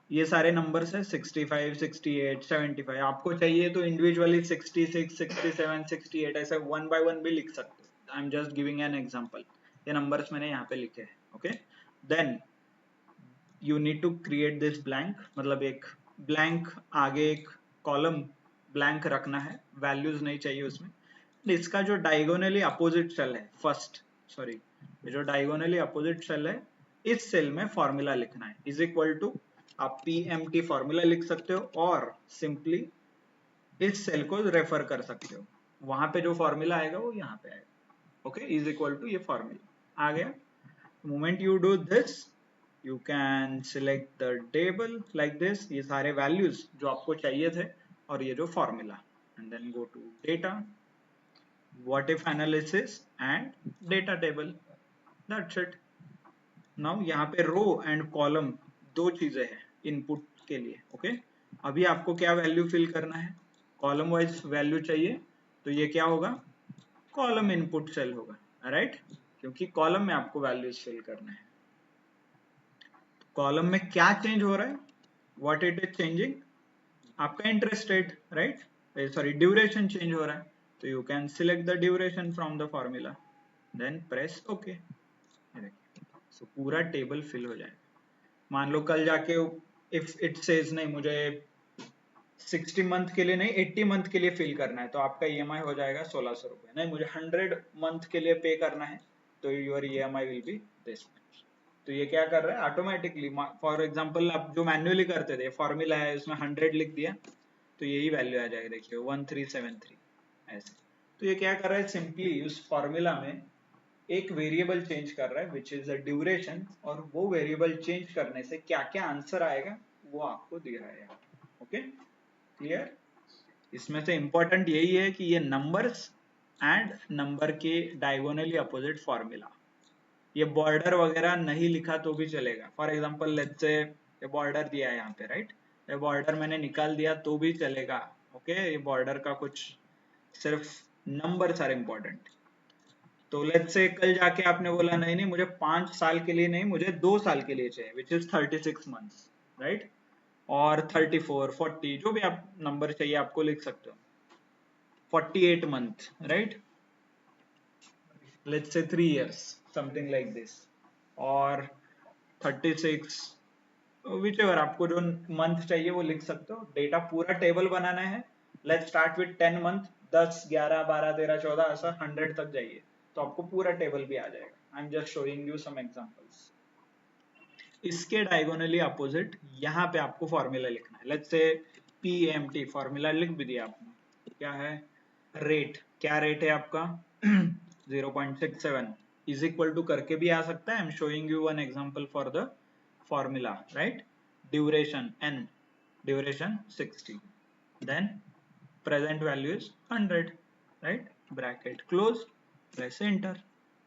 ये सारे नंबर्स है 65, 68, 75, आपको चाहिए तो इंडिविजुअली 66, 67, 68 ऐसे वन बाय वन भी लिख सकते हो। I am just giving an example, ये नंबर्स मैंने यहाँ पे लिखे हैं। Okay, then you need to create this blank, मतलब एक ब्लैंक आगे एक कॉलम ब्लैंक रखना है, वैल्यूज नहीं चाहिए उसमें। इसका जो डायगोनली अपोजिट सेल है फर्स्ट, सॉरी जो डायगोनली अपोजिट सेल है इस सेल में फॉर्मूला लिखना है, इज इक्वल टू आप PMT फॉर्मूला लिख सकते हो और सिंपली इस सेल को रेफर कर सकते हो, वहां पे जो फॉर्मूला आएगा वो यहाँ पे आएगा। ओके, इज इक्वल टू ये फॉर्मूला आ गया। Moment you do this you can select the table like this, ये सारे values जो आपको चाहिए थे और ये जो formula, and then go to data, what if analysis and data table, that's it। now यहाँ पे row and column दो चीजें हैं input के लिए। ओके, अभी आपको क्या value fill करना है, column wise value चाहिए तो ये क्या होगा, column input cell होगा, राइट, क्योंकि column में आपको values fill करना है। कॉलम में क्या चेंज हो रहा है, व्हाट इट इज चेंजिंग, आपका interest rate, right, sorry duration change हो रहा है, तो you can select the duration from the formula, then press okay. So पूरा टेबल फिल हो जाएगा। मान लो कल जाके इफ इट सेज नहीं मुझे 60 मंथ के लिए नहीं 80 मंथ के लिए फिल करना है, तो आपका EMI हो जाएगा 1600 रुपए। नहीं मुझे 100 मंथ के लिए पे करना है, तो your EMI will be this. तो ये क्या कर रहा है ऑटोमेटिकली, फॉर एग्जांपल आप जो मैन्युअली करते थे, फॉर्मूला है उसमें 100 लिख दिया तो यही वैल्यू आ जाएगी, देखिए 1373 ऐसे। तो ये क्या कर रहा है, सिंपली उस फॉर्मूला में एक वेरिएबल चेंज कर रहा है विच इज द ड्यूरेशन, और वो वेरिएबल चेंज करने से क्या क्या आंसर आएगा वो आपको दे रहा है। ओके क्लियर, इसमें से इंपॉर्टेंट यही है कि ये नंबर्स एंड नंबर के डायगोनली अपोजिट फॉर्मूला, ये बॉर्डर वगैरह नहीं लिखा तो भी चलेगा। फॉर एग्जांपल लेट्स से ये बॉर्डर दिया है यहाँ पे, राइट, ये बॉर्डर मैंने निकाल दिया तो भी चलेगा। ओके, ये बॉर्डर का कुछ सिर्फ नंबर्स आर इम्पोर्टेंट। तो लेट्स से कल जाके आपने बोला नहीं नहीं मुझे 5 साल के लिए नहीं, मुझे 2 साल के लिए चाहिए, विच इज 36 मंथ्स, राइट, और 34, 40 जो भी आप नंबर चाहिए आपको लिख सकते हो, 48 month, right, let's say 3 years, something like this, और 36, whichever आपको जो मंथ चाहिए वो लिख सकते हो। डेटा पूरा टेबल बनाना है, let's start with 10 मंथ, 10, 11, 12, 13, 14 ऐसा 100 तक जाइए तो आपको पूरा टेबल भी आ जाएगा। I'm just showing you some examples। इसके डायगोनली अपोजिट यहाँ पे आपको फॉर्मूला लिखना है, लेट्स से PMT फॉर्मूला लिख भी दिया आपने, क्या है रेट, क्या रेट है आपका 0.67 इज इक्वल टू करके भी आ सकता है। I am showing you one example for the formula, right, duration n, duration 60, then present value is 100, right, bracket close, press enter,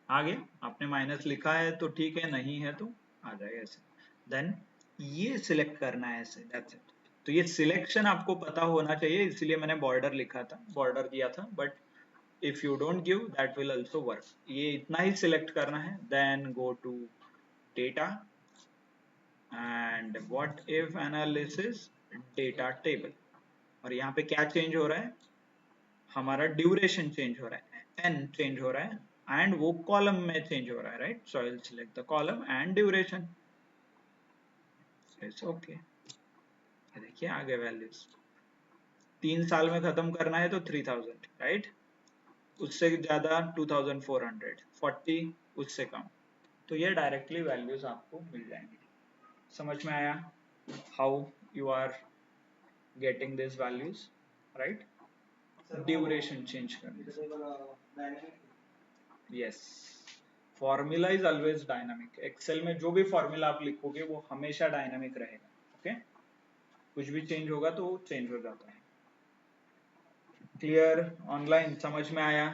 आ गया। आपने माइनस लिखा है तो ठीक है, नहीं है तो आ जाएगा ऐसे। देन ये सिलेक्ट करना है ऐसे, दैट्स इट। तो ये सिलेक्शन आपको पता होना चाहिए, इसलिए मैंने बॉर्डर लिखा था, बॉर्डर दिया था, but if you don't give that will also work। ये इतना ही सिलेक्ट करना है, then go to data and what if analysis data table, और यहाँ पे क्या चेंज हो रहा है, हमारा ड्यूरेशन चेंज हो रहा है, n चेंज हो रहा है एंड वो कॉलम में चेंज हो रहा है, right, so I will select the column and duration, it's okay. देखिए आ गए वैल्यूज, 3 साल में खत्म करना है तो 3000, राइट, उससे ज्यादा 2400, 40 उससे कम, तो ये डायरेक्टली वैल्यूज आपको मिल जाएंगे। समझ में आया how you are getting this values, right, duration change करने। Yes, formula is always dynamic, Excel में जो भी फॉर्मूला आप लिखोगे वो हमेशा डायनामिक रहेगा। ओके, कुछ भी चेंज होगा तो चेंज हो जाता है। क्लियर? ऑनलाइन समझ में आया?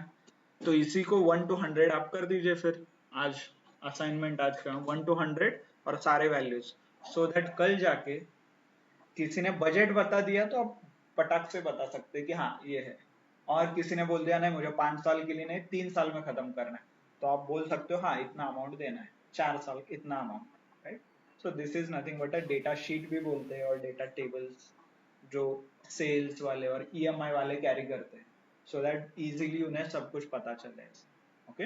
तो इसी को 1 to 100 आप कर दीजिए फिर आज असाइनमेंट आज का 1 to 100 और सारे वैल्यूज, सो दैट कल जाके किसी ने बजट बता दिया तो आप पटाख से बता सकते हैं कि हाँ ये है, और किसी ने बोल दिया नहीं मुझे 5 साल के लिए नहीं 3 साल में खत्म करना है, तो आप बोल सकते हो हाँ इतना अमाउंट देना है, 4 साल इतना amount, right? So this is nothing but a data sheet भी बोलते हैं और डेटा टेबल्स जो सेल्स वाले और ईएमआई वाले कैरी करते हैं, सो दैट इजीली उन्हें सब कुछ पता चले। Okay,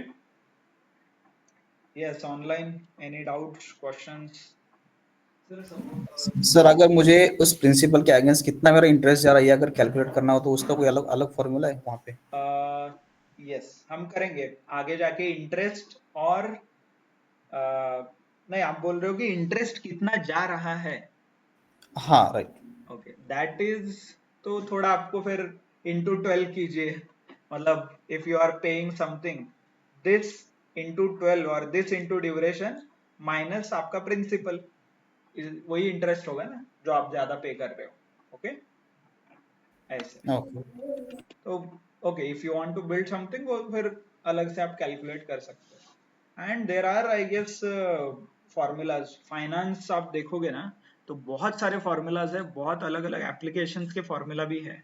yes online any doubts questions? Sir अगर मुझे उस प्रिंसिपल के अगेंस्ट कितना मेरा इंटरेस्ट जा रहा है अगर कैलकुलेट करना हो तो उसका कोई अलग अलग फॉर्मूला है वहाँ पे? यस हम करेंगे आगे जाके इंटरेस्ट और नहीं आप बोल रहे हो कि इंटरेस्ट कितना जा रहा है? हाँ राइट। ओके दैट इज, तो थोड़ा आपको फिर इंटू 12 कीजिए, मतलब if you are paying something this into 12 और दिस इंटू ड्यूरेशन माइनस आपका प्रिंसिपल, वही इंटरेस्ट होगा ना जो आप ज्यादा पे कर रहे हो। ओके ऐसे ओके तो okay if you want to build something वो फिर अलग से आप कैलकुलेट कर सकते हो। And there are I guess formulas, finance आप देखोगे ना तो बहुत सारे फॉर्मूलाज है, बहुत अलग अलग एप्लीकेशंस के फॉर्मूला भी है।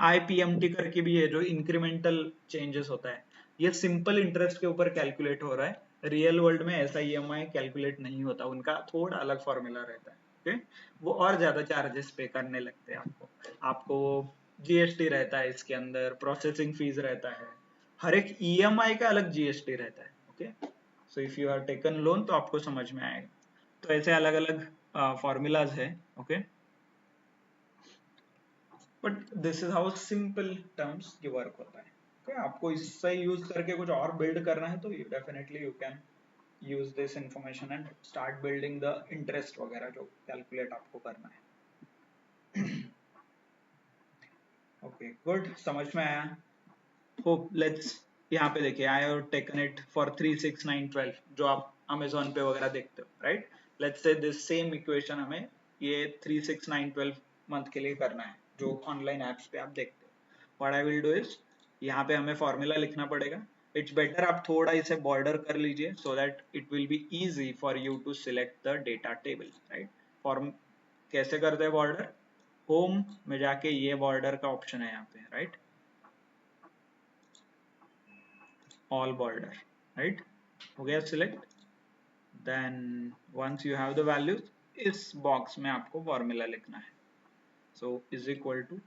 आईपीएमटी करके भी है जो इंक्रीमेंटल चेंजेस होता है, ये सिंपल इंटरेस्ट के ऊपर कैलकुलेट हो रहा है, रियल वर्ल्ड में ऐसा ईएमआई कैलकुलेट नहीं होता, उनका थोड़ा अलग फॉर्मूला रहता है। ओके वो और ज्यादा चार्जेस पे करने लगते हैं आपको जीएसटी रहता है इसके अंदर, प्रोसेसिंग फीस रहता है, हर एक ईएमआई का अलग जीएसटी रहता है। Okay so if you are taken loan तो आपको समझ में आएगा, तो ऐसे अलग अलग फॉर्मूलाज है। Okay but this is how simple terms ये वर्क होता है। ओके आपको इससे यूज करके कुछ और बिल्ड करना है तो definitely you can use this information and start building the interest वगैरह जो कैलकुलेट आपको करना है। ओके गुड समझ में आया? होप लेट्स यहाँ पे देखिए I have taken it for 3 6 9 12 जो आप अमेजोन पे वगैरह देखते हो, right? Let's say this same equation हमें ये 3 6 9 12 मंथ के लिए करना है जो ऑनलाइन एप्स पे आप देखते हो। What I will do is यहाँ पे हमें फॉर्मूला लिखना पड़ेगा, इट्स बेटर आप थोड़ा इसे बॉर्डर कर लीजिए so that it will be easy for you to select the data table, right? Form कैसे करते हैं बॉर्डर? होम में जाके ये बॉर्डर का ऑप्शन है यहाँ पे, राइट? all border, right? हो गया select, then once you have the values इस बॉक्स में आपको फॉर्मूला लिखना है, so is equal to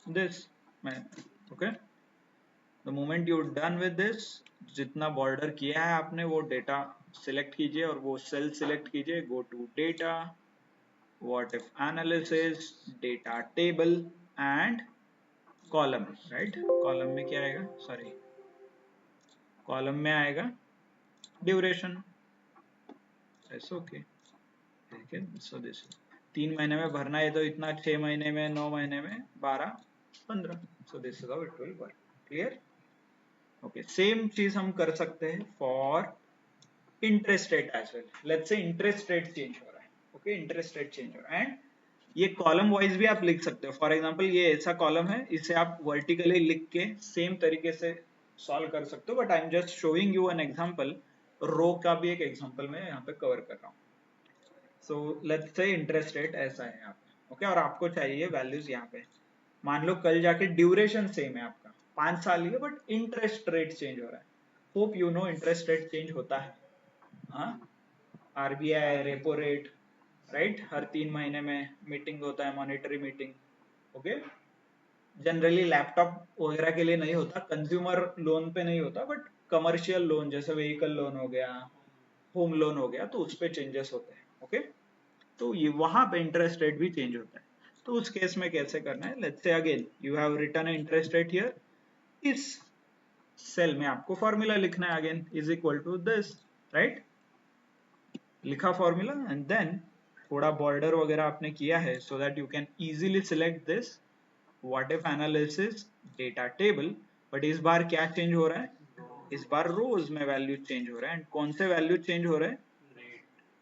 this मैं। Okay the moment you done with this, जितना बॉर्डर किया है आपने वो डेटा सिलेक्ट कीजिए और वो सेल सिलेक्ट कीजिए, go to data, what if analysis, data table and column, right? Column में क्या आएगा, सॉरी कॉलम में आएगा ड्यूरेशन, ओके ठीक है। सो दिस 3 महीने में भरना है तो इतना, 6 महीने में, 9 महीने में, 12 15, so this is how it will work. Clear? Okay same चीज हम कर सकते हैं for interest rate as well. Let's say interest rate change हो रहा है, ओके इंटरेस्ट रेट चेंज हो रहा है एंड ये कॉलम वाइज भी आप लिख सकते हो। फॉर एग्जांपल ये ऐसा कॉलम है, इसे आप वर्टिकली लिख के सेम तरीके से सॉल्व कर सकते हो, but I am just showing you an example, row का भी एक एग्जांपल मैं यहाँ पे कवर कर रहा हूँ। So let's say interest rate ऐसा है यहाँ पे, ओके और आपको चाहिए वैल्यूज यहाँ पे, मान लो कल जाके ड्यूरेशन सेम है आपका 5 साल ही है बट इंटरेस्ट रेट चेंज हो रहा है। Hope you know interest rate change होता है, हाँ आरबीआई रेपो रेट, राइट? हर 3 महीने में मीटिंग होता है, monetary meeting. Okay generally laptop वगैरह के लिए नहीं होता, कंज्यूमर लोन पे नहीं होता, बट कमर्शियल लोन जैसे व्हीकल लोन हो गया, होम लोन हो गया, तो उस पे चेंजेस होते हैं। ओके तो ये वहां पे इंटरेस्ट रेट भी चेंज होता है, तो उस केस में कैसे करना है? Let's say again you have written interest rate here, इस सेल में आपको फॉर्मूला लिखना है, again is equal to this, right? लिखा फॉर्मूला एंड देन थोड़ा बॉर्डर वगैरह आपने किया है so that you can easily select this what if analysis data table, but इस बार क्या चेंज हो रहा है? इस बार रोज में वैल्यू चेंज हो रहा है, एंड कौन से वैल्यू चेंज हो रहा है?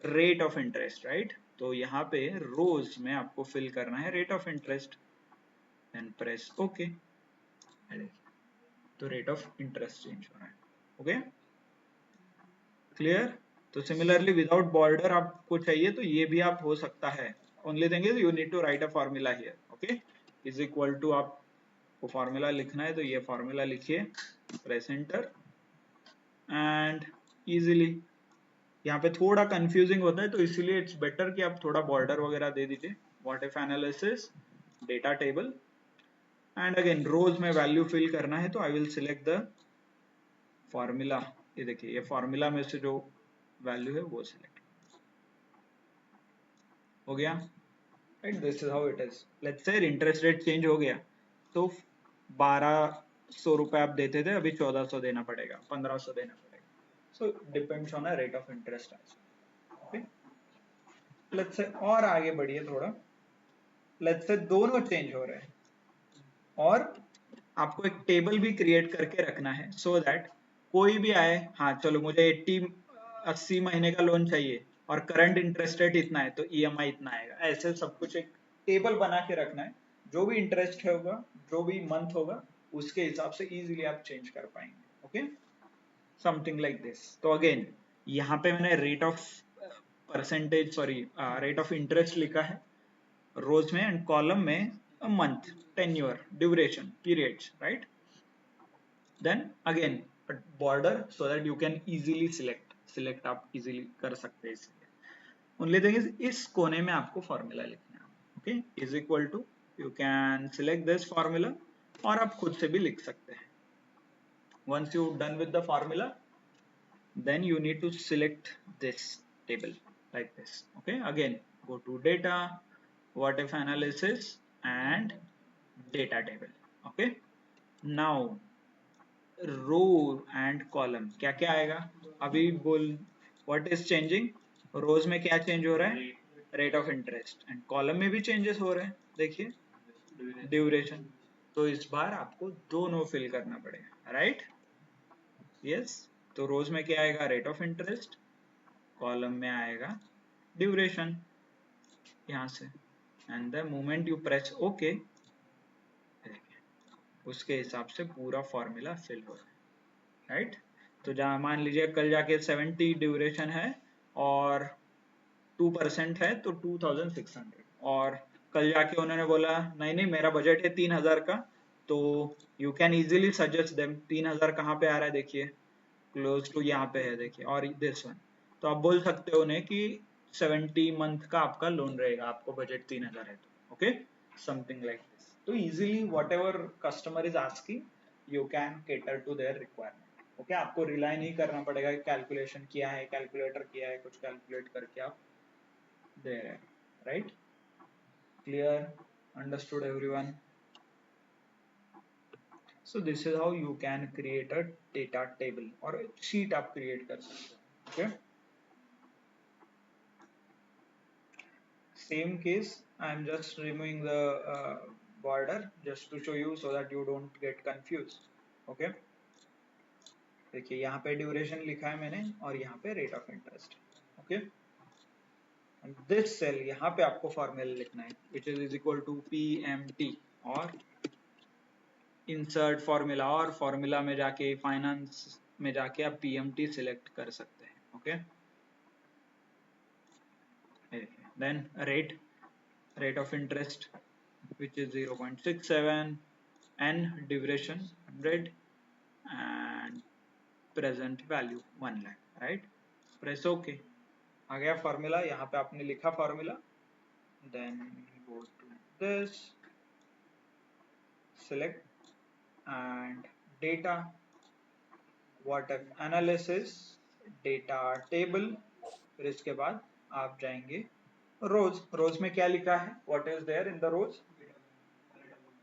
Rate of interest, right? तो यहाँ पे रोज में आपको फिल करना है rate of interest, then press okay, तो रेट ऑफ इंटरेस्ट चेंज हो रहा है। Okay clear. तो सिमिलरली विदाउट बॉर्डर आपको चाहिए तो ये भी आप हो सकता है, only thing is you need to write a formula here. Okay is equal to, आपको फॉर्मूला लिखना है तो ये फॉर्मूला लिखिए, प्रेस एंटर एंड इजीली। यहाँ पे थोड़ा कंफ्यूजिंग होता है तो इसीलिए इट्स बेटर कि आप थोड़ा बॉर्डर वगैरह दे दीजिए। What if analysis data table and again rows में वैल्यू फिल करना है तो I will select the formula. ये देखिए ये फॉर्मूला में से जो वैल्यू है वो सिलेक्ट हो गया, right. This is how it is. Let's say interest rate change हो गया तो 1200 रुपए आप देते थे, अभी 1400 देना पड़ेगा, 1500 देना पड़ेगा। So depends on a rate of interest. Okay let's say और आगे बढ़िए थोड़ा, लेट्स से दोनों चेंज हो रहे हैं और आपको एक टेबल भी क्रिएट करके रखना है सो दैट कोई भी आए, हाँ चलो मुझे 80 महीने का लोन चाहिए और करंट इंटरेस्ट रेट इतना है तो ईएमआई इतना आएगा, ऐसे सब कुछ एक टेबल बना के रखना है। जो भी इंटरेस्ट होगा, जो भी मंथ होगा, उसके हिसाब से इजीली आप चेंज कर पाएंगे। Okay something like this. तो अगेन यहाँ पे मैंने rate of percentage sorry rate of interest लिखा है रोज में एंड कॉलम में month, tenure, duration, periods, right. Then again border so that you can easily select आप इजीली कर सकते हैं। इसलिए ओनली थिंग इज इस कोने में आपको फॉर्मूला लिखना है। Okay is equal to, you can select this formula और आप खुद से भी लिख सकते हैं। once you done with the formula then you need to select this table like this। okay again go to data, what if analysis and data table। okay now row and column क्या क्या आएगा अभी बोल, what is changing, रोज में क्या change हो रहा है, rate of interest, and column में भी चेंजेस हो रहे हैं, देखिए ड्यूरेशन। तो इस बार आपको दोनों फिल करना पड़ेगा, राइट। यस तो रोज में क्या आएगा, रेट ऑफ इंटरेस्ट, कॉलम में आएगा ड्यूरेशन यहाँ से, and the moment you press okay उसके हिसाब से पूरा फॉर्मूला फिल हो रहा है, राइट। तो जहाँ मान लीजिए कल जाके 70 ड्यूरेशन है और 2% है तो 2600, और कल जाके उन्होंने बोला नहीं नहीं मेरा बजट है 3000 का, तो you can easily suggest them 3000 कहाँ पे आ रहा है, देखिए क्लोज टू यहाँ पे है देखिए, और दिस वन। तो आप बोल सकते हो उन्हें कि 70 मंथ का आपका लोन रहेगा, आपको बजट 3000 है तो ओके समथिंग लाइक दिस। तो easily whatever customer is asking you can cater to their requirement. Okay आपको रिलाई नहीं करना पड़ेगा, कैलकुलेशन किया है, कैलकुलेटर किया है, कुछ कैलकुलेट करके आप दे रहे हैं, right. Clear, understood everyone. So this is how you can create a data table or a sheet आप create कर सकते हैं। Okay. Same case, I am just removing the border just to show you so that you don't get confused. Okay. देखिए यहाँ पे duration लिखा है मैंने और यहाँ पे rate of interest. Okay this cell यहाँ पे आपको फॉर्मूला लिखना है which is equal to PMT और इंसर्ट फॉर्मूला, और फॉर्मूला में जाके फाइनेंस में जाके आप पीएमटी सिलेक्ट कर सकते हैं। Okay then rate of interest which is 0.67 N duration 100 and present value 1 lakh, right. Press okay, आ गया फॉर्मूला, यहाँ पे आपने लिखा formula, then go to this select and data, what if analysis, data table, फिर इसके बाद आप जाएंगे रोज में क्या लिखा है, what is there in the rows,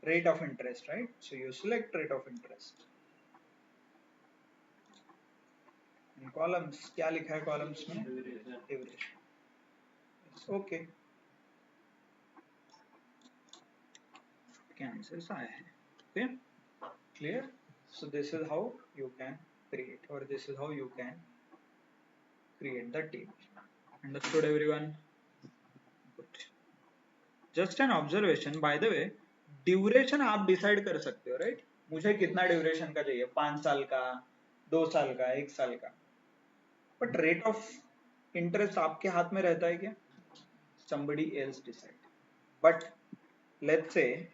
rate of interest, right, so you select rate of interest। in columns क्या लिखा है, columns में duration, okay cancels आया है। okay clear, so this is how you can create, or this is how you can create the table। understood everyone? Good. Just an observation by the way, duration आप decide कर सकते हो, right? मुझे कितना duration का चाहिए, 5 साल का, 2 साल का, 1 साल का, बट रेट ऑफ इंटरेस्ट आपके हाथ में रहता है क्या? somebody else decide. But let's say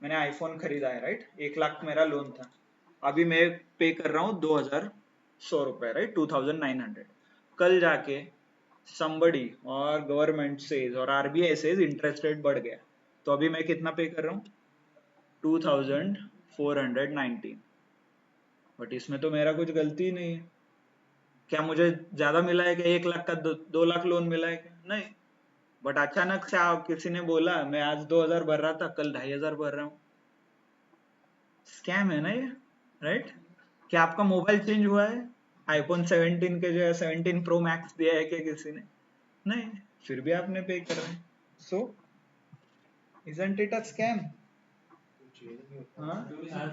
मैंने आईफोन खरीदा है, राइट? 1 लाख मेरा लोन था, अभी मैं पे कर रहा हूँ 2100 रुपए, राइट? 2900. कल जाके somebody और गवर्नमेंट सेज और आरबीआई सेज इंटरेस्ट रेट बढ़ गया, तो अभी मैं कितना पे कर रहा हूँ? 2419. बट इसमें तो मेरा कुछ गलती ही नहीं है। क्या मुझे ज्यादा मिला है क्या? 1 लाख का 2 लाख लोन मिला है क्या? नहीं। बट अचानक से आप किसी ने बोला मैं आज 2000 भर रहा था, कल 2500 भर रहा हूँ। स्कैम है ना ये, राइट? क्या आपका मोबाइल चेंज हुआ है? आईफोन 17 के जो है 17 प्रो मैक्स दिया है क्या किसी ने? नहीं, फिर भी आपने पे कर रहे हैं। सो isn't it a scam?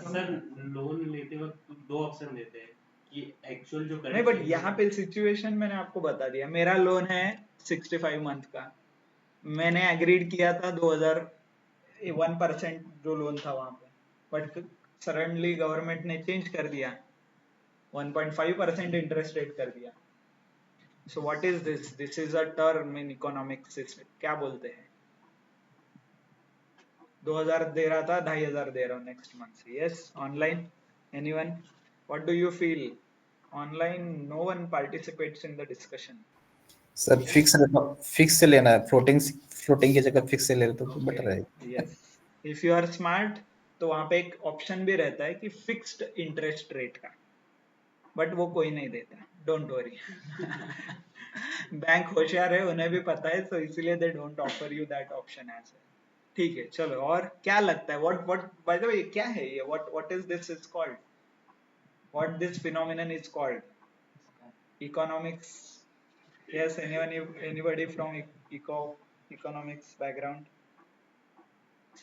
Sir loan लेते वक्त 2 ऑप्शन देते हैं कि एक्चुअल जो नहीं, बट यहाँ पे सिचुएशन मैंने आपको बता दिया। मेरा लोन है 65 मंथ का, मैंने एग्रीड किया था 1% जो लोन था वहां पे, बट सडनली गवर्नमेंट ने चेंज कर दिया, 1.5% इंटरेस्ट रेट कर दिया। सो what is this? This is a term in economics, क्या बोलते हैं? 2000 दे रहा था, 2500 दे रहा हूँ नेक्स्ट मंथ से। Yes, online anyone? What do you feel? Online no one participates in the discussion. Sir fix से लेना है, फ्लोटिंग की जगह फिक्स से ले तो बेटर है। Yes, if you are smart तो वहां पे एक ऑप्शन भी रहता है कि फिक्स्ड इंटरेस्ट रेट का, बट वो कोई नहीं देता, डोंट वरी। बैंक होशियार है, उन्हें भी पता है, तो इसीलिए they don't offer you that option as. ठीक है, चलो, और क्या लगता है? व्हाट बाय द वे क्या है ये? What is this is called? What this phenomenon is called? Economics? Yes, anybody from economics background?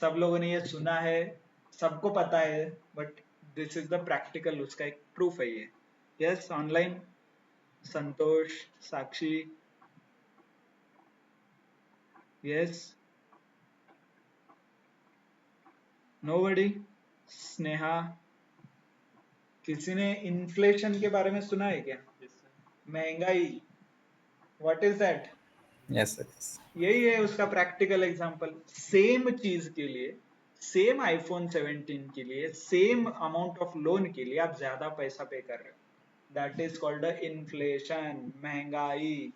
सब लोगों ने ये सुना है, सबको पता है, but this is the practical, उसका एक प्रूफ है ये। Yes, online Santosh, Sakshi? Yes, nobody? Sneha? किसी ने इन्फ्लेशन के बारे में सुना है क्या? महंगाई, what is that? Yes sir, यही है उसका प्रैक्टिकल एग्जांपल। सेम चीज के लिए, सेम आईफोन 17 के लिए, सेम अमाउंट ऑफ लोन के लिए आप ज्यादा पैसा पे कर रहे हो, दैट इज कॉल्ड इन्फ्लेशन, महंगाई।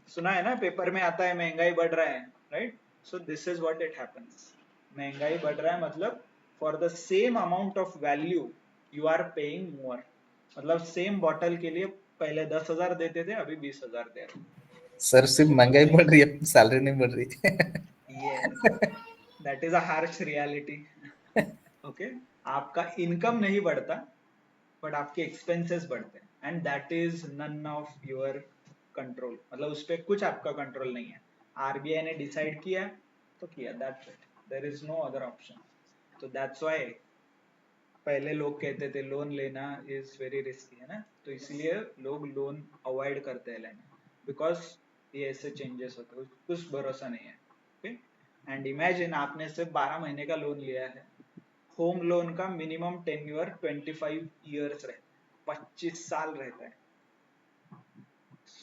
सुना है ना, पेपर में आता है महंगाई बढ़ रहा है, right? So this is what it happens. महंगाई बढ़ रहा है मतलब for the same amount of value you are paying more. मतलब सेम बॉटल के लिए पहले 10,000 देते थे, अभी 20,000 दे रहे। सर सिर्फ महंगाई बढ़ रही है, सैलरी नहीं बढ़ रही। Yes, that is a harsh reality. Okay, आपका इनकम नहीं बढ़ता, बट आपके एक्सपेंसेस बढ़ते हैं, and that is none of your control. मतलब उस पर कुछ आपका कंट्रोल नहीं है। आरबीआई ने डिसाइड किया तो किया, that's it, there is no other option. तो दैट्स व्हाई पहले लोग कहते थे लोन लेना इज वेरी रिस्की, है ना? तो इसलिए लोग लोन अवॉइड करते हैं लेना, बिकॉज ये ऐसे चेंजेस होते हैं, कुछ भरोसा नहीं है। ओके, एंड इमेजिन आपने सिर्फ 12 महीने का लोन लिया है। होम लोन का मिनिमम टेन्योर 25 ईयर्स रहता है, 25 साल रहता है।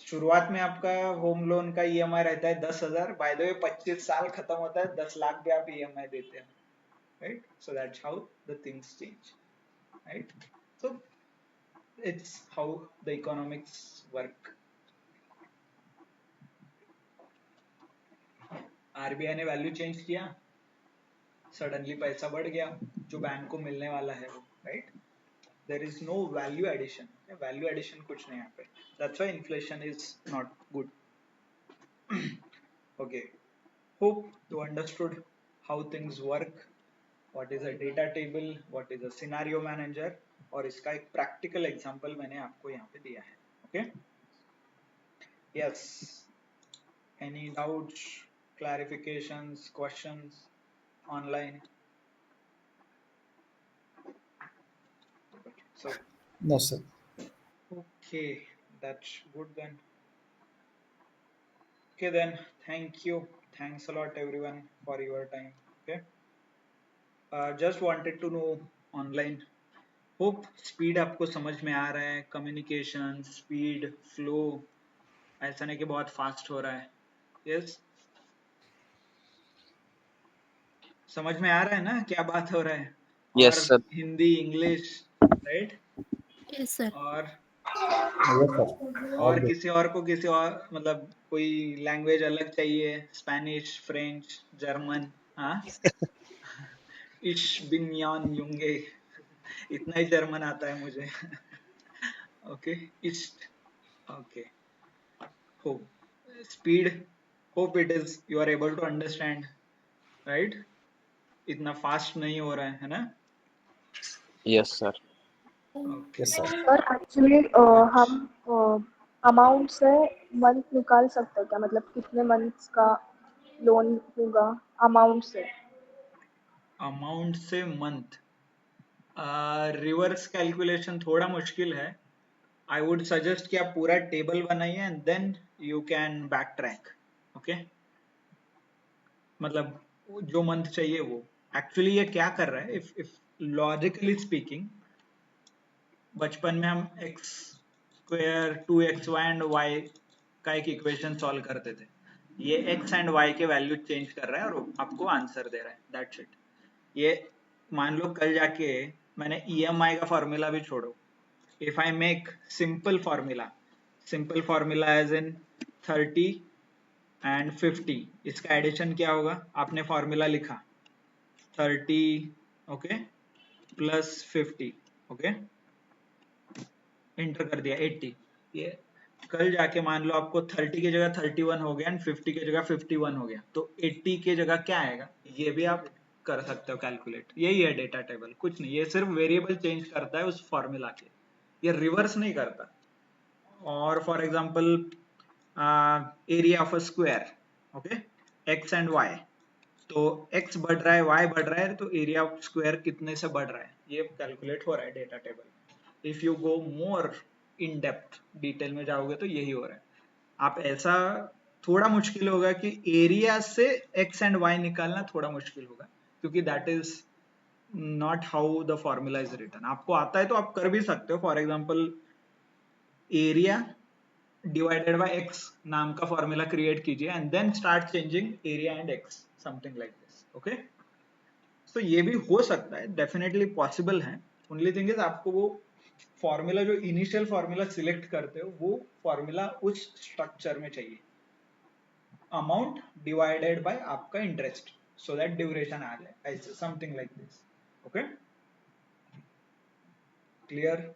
शुरुआत में आपका होम लोन का ईएमआई रहता है 10,000, बाय द वे 25 साल खत्म होता है 10 लाख भी आप ईएमआई देते हैं, right? So that's how the things change, right? So it's how the economics work. RBI ने वैल्यू चेंज किया, सडनली पैसा बढ़ गया जो बैंक को मिलने वाला है वो, right? There is no value addition, value addition कुछ नहीं यहाँ पे। That's why inflation is not good. Okay, hope you understood how things work, what is a data table, what is a scenario manager, और इसका एक practical example मैंने आपको यहाँ पे दिया है। Okay, yes, any doubts, clarifications, questions online? So no sir. okay, that's good then. Okay then, thank you, thanks a lot everyone for your time. Okay. Just wanted to know online, hope speed आपको समझ में आ रहा है, communication speed flow, ऐसा नहीं कि बहुत fast हो रहा है। यस, समझ में आ रहा है ना क्या बात हो रहा है? यस और sir. Hindi English right? Yes sir. और Yes, sir. All और good. किसी और को किसी और मतलब कोई लैंग्वेज अलग चाहिए, स्पेनिश फ्रेंच जर्मन? हाँ, इश बिन यान युंगे, इतना ही जर्मन आता है मुझे। Okay, ish, okay, hope speed, hope it is you are able to understand, right? इतना फास्ट नहीं हो रहा है ना? Yes sir. Okay, Yes, sir. Sir actually हम अमाउंट से मंथ निकाल सकते हैं क्या, मतलब कितने मंथ्स का लोन होगा अमाउंट से? अमाउंट से मंथ रिवर्स कैलकुलेशन थोड़ा मुश्किल है। आई वुड सजेस्ट कि आप पूरा टेबल बनाइए and then you can back track. Okay, मतलब जो मंथ चाहिए वो एक्चुअली ये क्या कर रहा है, इफ लॉजिकली स्पीकिंग, बचपन में हम x square 2xy and y का एक इक्वेशन सॉल्व करते थे। ये x एंड y के वैल्यू चेंज कर रहा है और आपको आंसर दे रहा है, दैट्स इट। ये मान लो कल जाके मैंने EMI का फॉर्मूला भी छोड़ो, if I make simple formula as in 30 and 50, इसका एडिशन क्या होगा? आपने फॉर्मूला लिखा 30 ओके प्लस 50 ओके, इंटर कर दिया 80। ये कल जाके मान लो आपको 30 की जगह 31 हो गया एंड 50 की जगह 51 हो गया, तो 80 की जगह क्या आएगा? ये भी आप कर सकते हो कैलकुलेट। यही है डेटा टेबल, कुछ नहीं, ये सिर्फ वेरिएबल चेंज करता है उस फॉर्मूला के, ये रिवर्स नहीं करता। और for example area of a square, okay, X and Y, तो x बढ़ रहा है y बढ़ रहा है, तो एरिया ऑफ स्क्वायर कितने से बढ़ रहा है ये कैलकुलेट हो रहा है data table. If you go more in depth, detail में जाओगे तो यही हो रहा है। आप ऐसा थोड़ा मुश्किल होगा कि एरिया से x एंड y निकालना थोड़ा मुश्किल होगा, क्योंकि that is not how the formula is written. आपको आता है तो आप कर भी सकते हो, for example area divided by x नाम का फॉर्मूला क्रिएट कीजिए and then start changing area and x, something like this. Okay, तो ये भी हो सकता है, डेफिनेटली पॉसिबल है। ओनली थिंग इज आपको वो फॉर्मूला, जो इनिशियल फॉर्मूला सिलेक्ट करते हो, वो फॉर्मूला उस स्ट्रक्चर में चाहिए, अमाउंट डिवाइडेड बाय आपका इंटरेस्ट, सो दैट ड्यूरेशन आ जाए, ऐसे something like this. Okay, clear?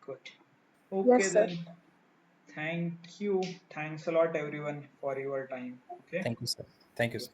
Good, okay Yes, sir. Then, thank you, thanks a lot everyone for your time. Okay, Thank you, sir. Thank you, sir.